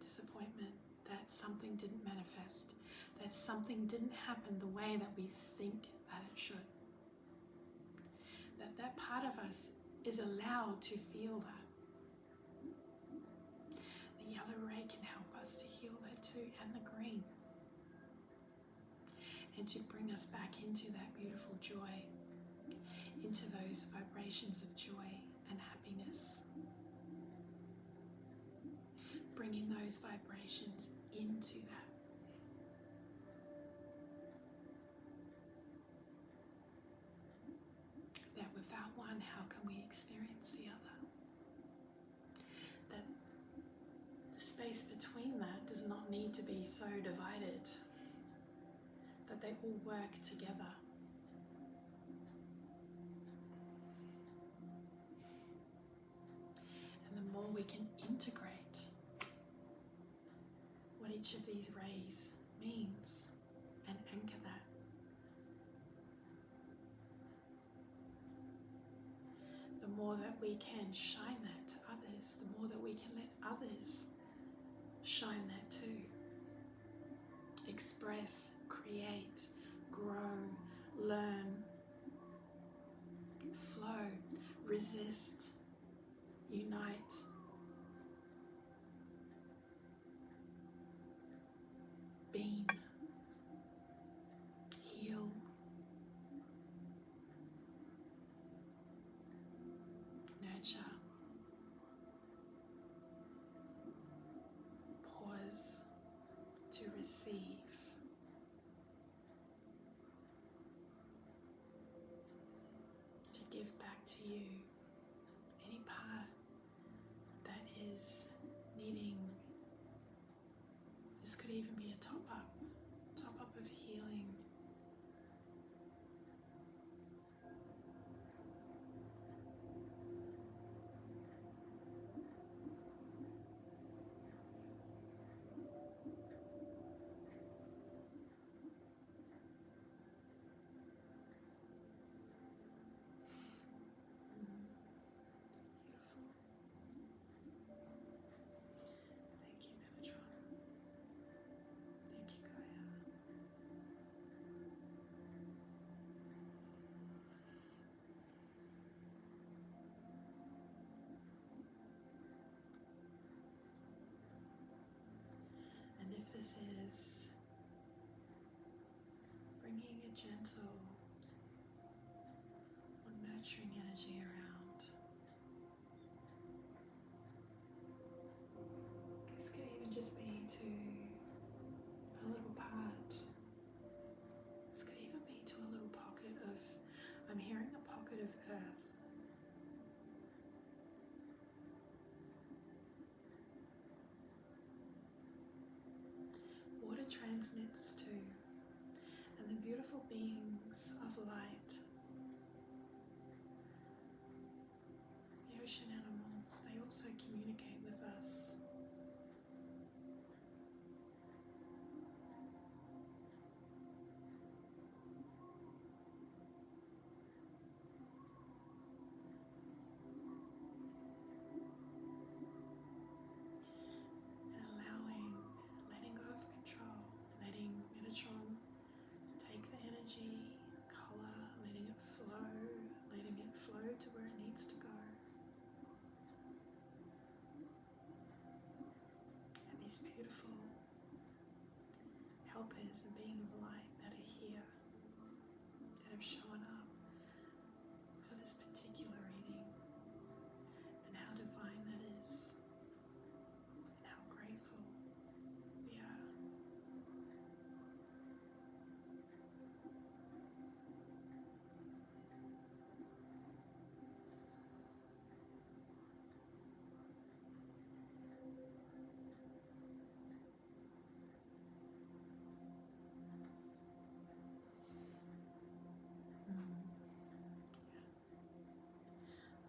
disappointment that something didn't manifest, that something didn't happen the way that we think that it should. That part of us is allowed to feel that. The yellow ray can help us to heal that too, and the green. And to bring us back into that beautiful joy, into those vibrations of joy and happiness. Bringing those vibrations into that. That without one, how can we experience the other? That the space between that does not need to be so divided. That they all work together. The more we can integrate what each of these rays means and anchor that, the more that we can shine that to others, the more that we can let others shine that too. Express, create, grow, learn, flow, resist, unite. Beam. Heal. Nurture. Pause to receive. give back to you any part that is needing, this could even be a top up of healing. Thank you, Metatron. Thank you, Gaia. And if this is bringing a gentle or nurturing energy around, this could even just be to a little part. This could even be to a little pocket of, I'm hearing a pocket of earth. Water transmits to, and the beautiful beings of light, the ocean animals, they also communicate with us. And allowing, letting go of control, letting Metatron take the energy, color, letting it flow to where it needs to go. And these beautiful helpers and being of light that are here, that have shown up for this particular reading, and how divine that is, and how grateful we are.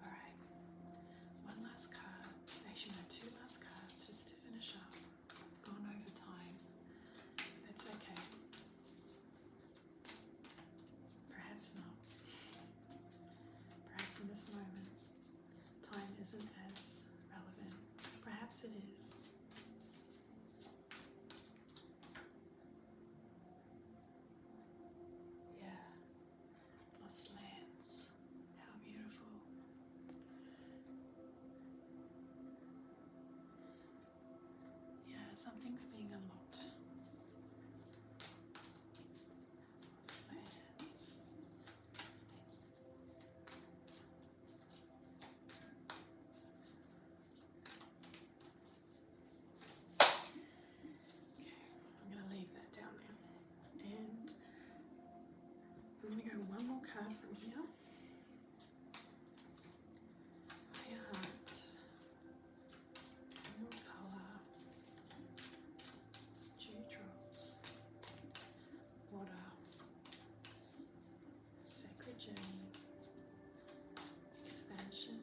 Alright, one last card, actually no, two last cards just to finish up. Gone over time, that's okay. Perhaps not. Perhaps in this moment, time isn't as relevant. Perhaps it is. Yeah, lost lands, how beautiful. Yeah, something's being unlocked. Lost lands. Okay, I'm going to leave that down there. And I'm going to go one more card from here. Higher Heart. Emerald Colour. Dewdrops. Water. Sacred Journey. Expansion.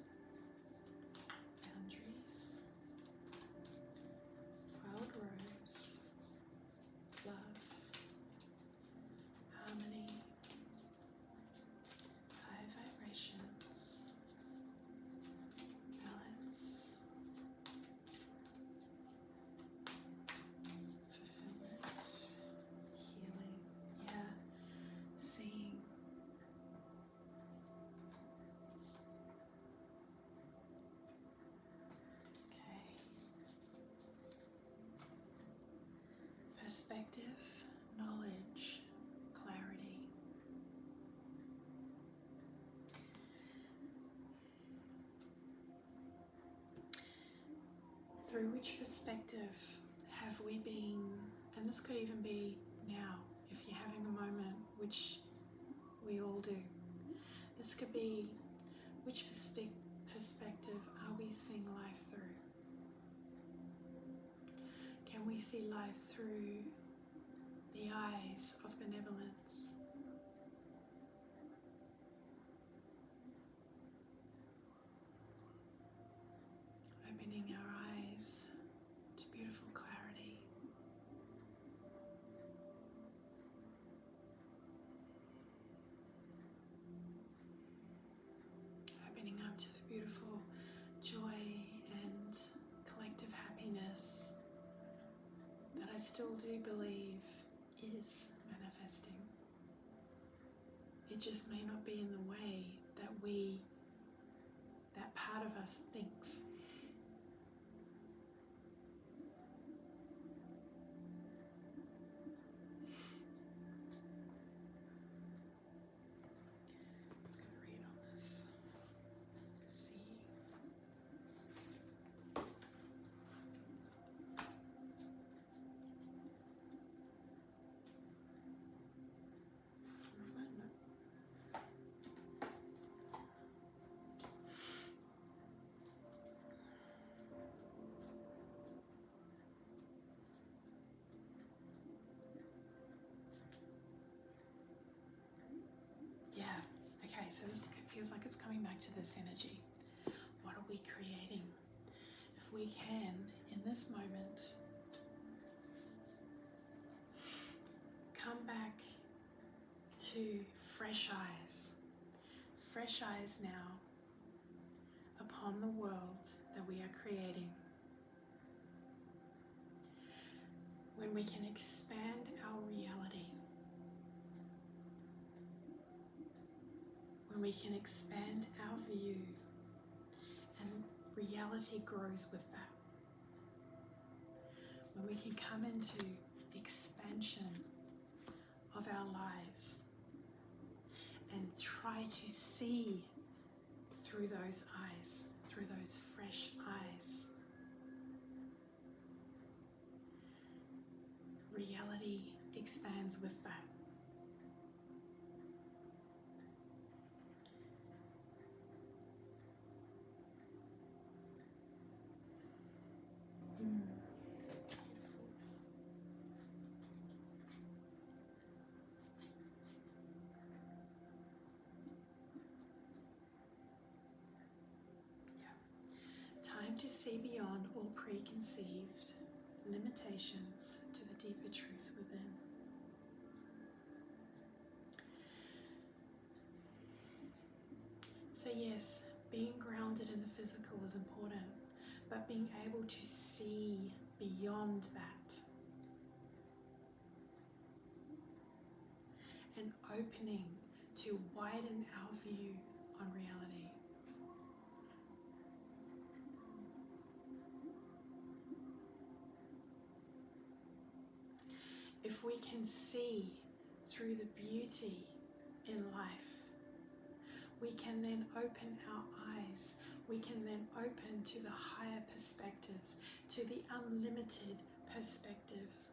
Boundaries. Wild Rose. Love. Harmony. High vibrations. Balance. Fulfillment. Healing. Yeah. Seeing. Okay. Perspective, knowledge, clarity. Through which perspective have we been, and this could even be now, if you're having a moment, which we all do. This could be Which perspective are we seeing life through? Can we see life through the eyes of benevolence? Opening our eyes to beautiful clarity. Opening up to the beautiful joy and collective happiness that I still do believe is manifesting. It just may not be in the way that part of us thinks. Just gonna read on this. See. Yeah, okay, so this feels like it's coming back to this energy. What are we creating? If we can, in this moment, come back to fresh eyes now upon the world that we are creating. When we can expand our reality, when we can expand our view, and reality grows with that. When we can come into expansion of our lives and try to see through those eyes, through those fresh eyes. Reality expands with that. Time to see beyond all preconceived limitations to the deeper truth within. So yes, being grounded in the physical is important, but being able to see beyond that and opening to widen our view on reality. If we can see through the beauty in life, we can then open our eyes. We can then open to the higher perspectives, to the unlimited perspectives.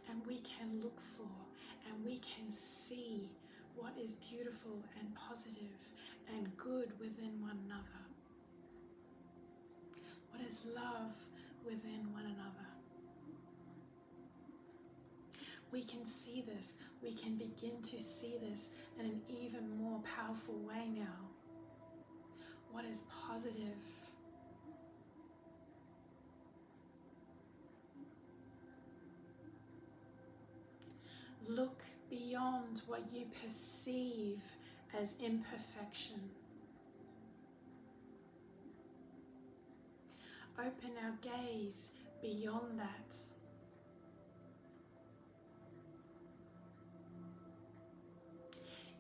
And we can look for and we can see what is beautiful and positive and good within one another. What is love within one another? We can see this. We can begin to see this in an even more powerful way now. What is positive? Look beyond what you perceive as imperfection. Open our gaze beyond that.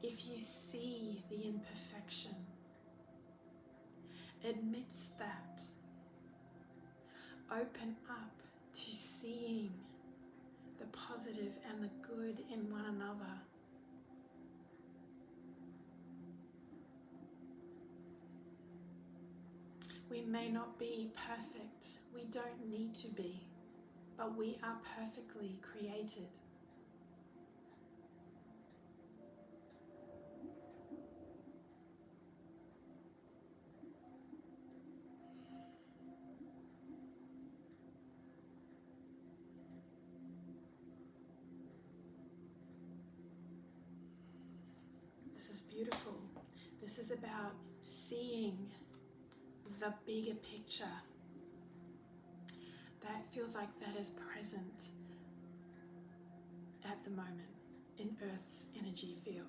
If you see the imperfection, amidst that, open up to seeing the positive and the good in one another. We may not be perfect. We don't need to be, but we are perfectly created. This is beautiful. This is about seeing the bigger picture. That feels like that is present at the moment in Earth's energy field.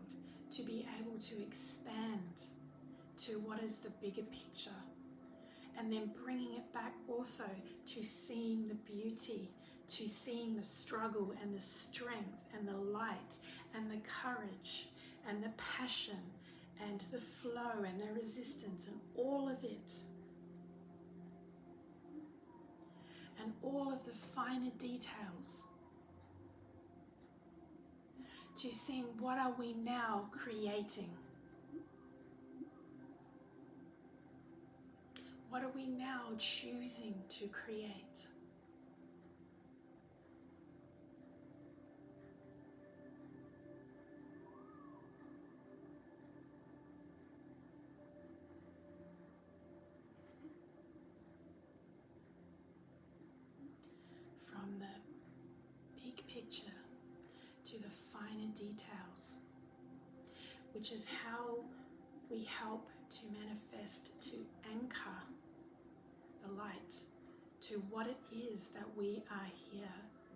To be able to expand to what is the bigger picture. And then bringing it back also to seeing the beauty, to seeing the struggle and the strength and the light and the courage and the passion and the flow and the resistance and all of it. And all of the finer details. To seeing what are we now creating? What are we now choosing to create? From the big picture to the finer details, which is how we help to manifest, to anchor the light to what it is that we are here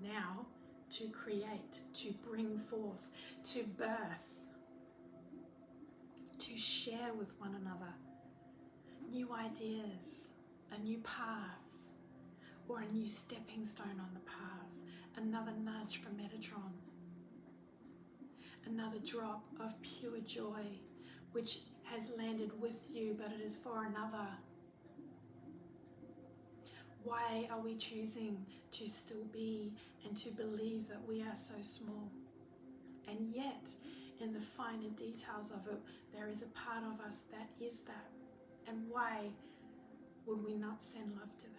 now to create, to bring forth, to birth, to share with one another new ideas, a new path, or a new stepping stone on the path, another nudge from Metatron, another drop of pure joy, which has landed with you, but it is for another. Why are we choosing to still be and to believe that we are so small? And yet, in the finer details of it, there is a part of us that is that. And why would we not send love to that?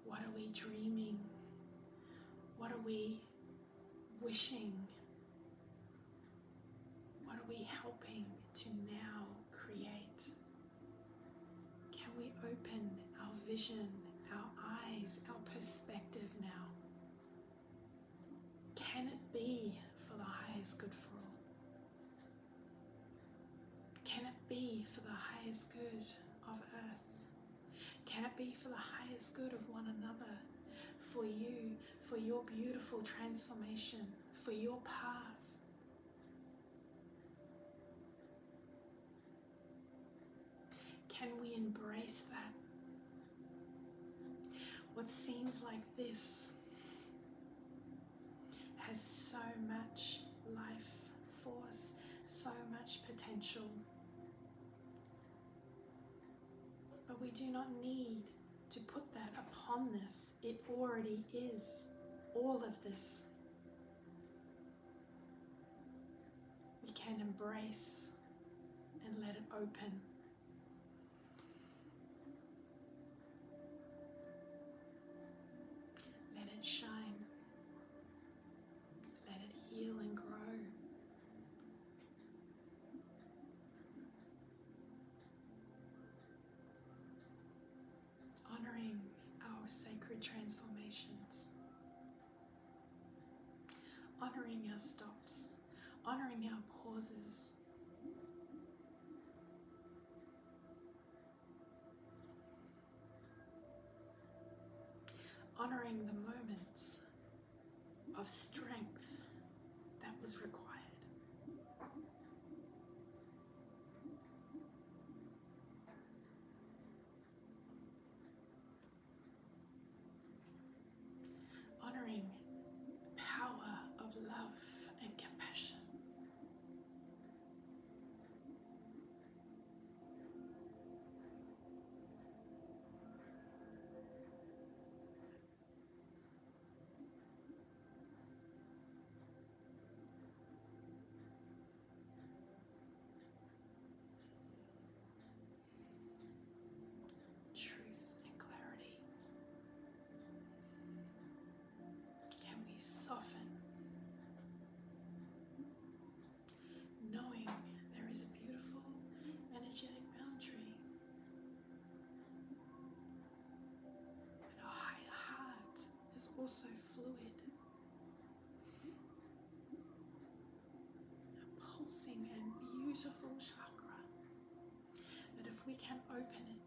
What are we dreaming? What are we wishing? What are we helping to now create? Can we open our vision, our eyes, our perspective now? Can it be for the highest good for all? Can it be for the highest good of Earth? Can it be for the highest good of one another? For you, for your beautiful transformation, for your path. Can we embrace that? What seems like this has so much life force, so much potential. But we do not need to put that upon this. It already is all of this. We can embrace and let it open. Let it shine. Let it heal and grow. Honoring our sacred transformations. Honoring our stops. Honoring our pauses. Honoring the moments of strength that was required. Honoring the power of love and compassion. can open it.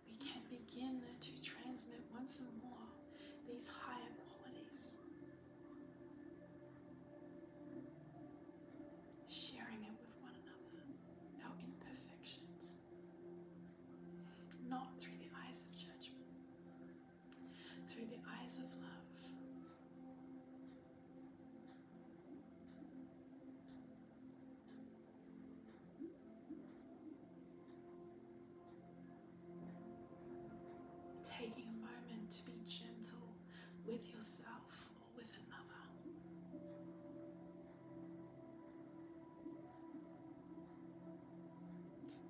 We can begin to transmit once more these higher qualities, sharing it with one another, our imperfections, not through the eyes of judgment, through the eyes of love. Taking a moment to be gentle with yourself or with another.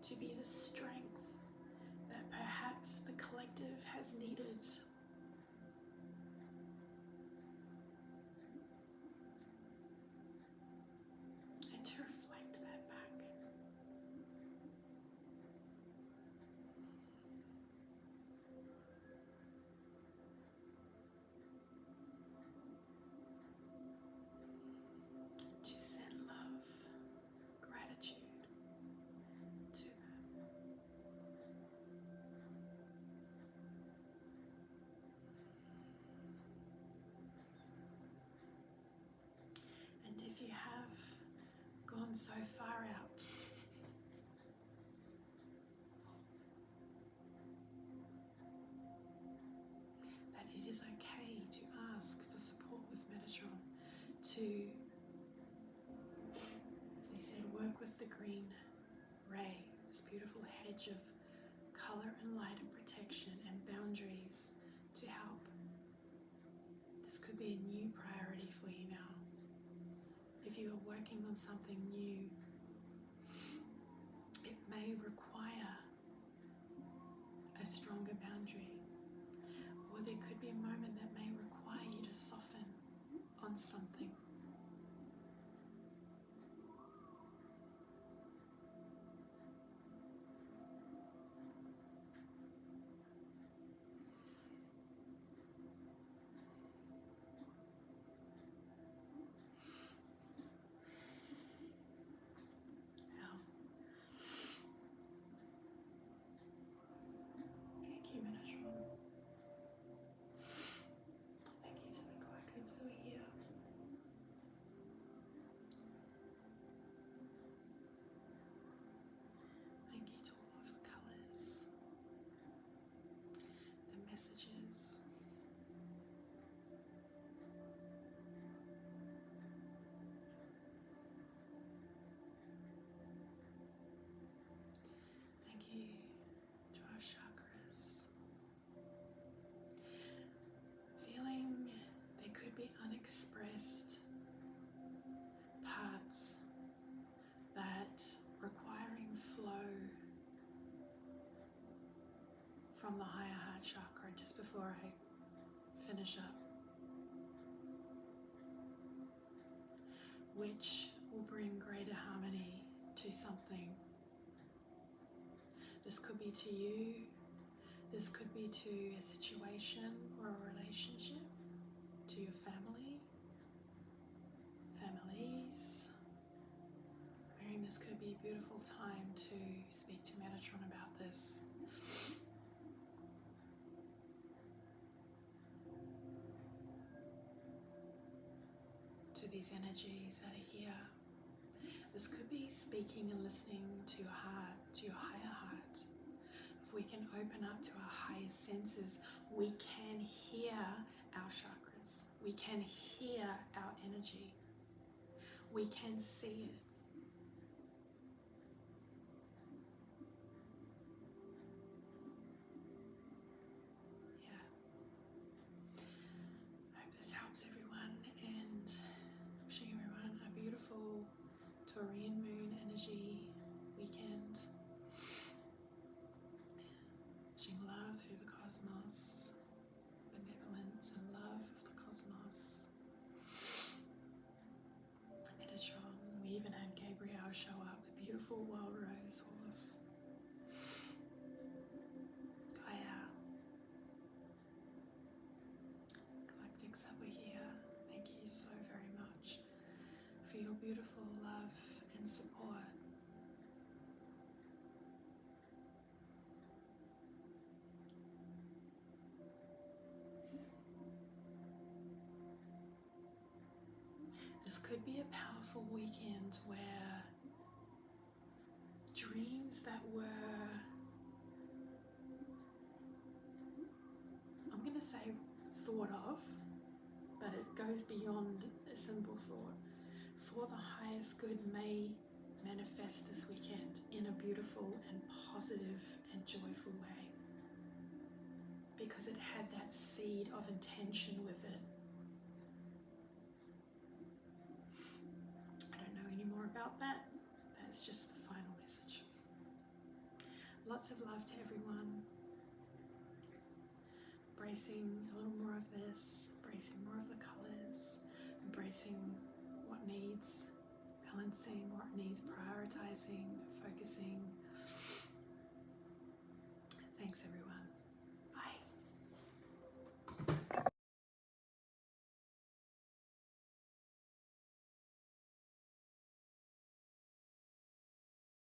To be the strength that perhaps the collective has needed. And to reflect that back. To send love, gratitude to them. And if you have gone so far out, that it is okay to ask for support with Metatron, to, as we said, work with the green ray, this beautiful hedge of color and light and protection and boundaries to help. This could be a new priority for you now. If you are working on something new, it may require a stronger boundary, or there could be a moment that may require you to soften on something. Thank you, Metatron. Thank you to the collectives who are here. Thank you to all of the colours, the messages. Thank you to our chakras. Feeling there could be unexpressed parts that requiring flow from the higher heart chakra just before I finish up, which will bring greater harmony to something. This could be to you, this could be to a situation or a relationship, to your family, families. Miriam, this could be a beautiful time to speak to Metatron about this. To these energies that are here. This could be speaking and listening to your heart, to your higher heart. If we can open up to our higher senses, we can hear our chakras. We can hear our energy. We can see it. Yeah. I hope this helps everyone, and wishing everyone a beautiful Taurian moon energy weekend. Wishing love through the cosmos, benevolence and love of the cosmos. Metatron, we even had Gabriel show up, the beautiful wild rose horse. Gaia, Galactics that were here, thank you so very much for your beautiful love and support. This could be a powerful weekend where dreams that were, I'm going to say thought of, but it goes beyond a simple thought, for the highest good may manifest this weekend in a beautiful and positive and joyful way, because it had that seed of intention with it. I don't know any more about that. That's just the final message. Lots of love to everyone. Embracing a little more of this, embracing more of the colours, embracing what needs balancing, what needs prioritising, focusing. Thanks everyone.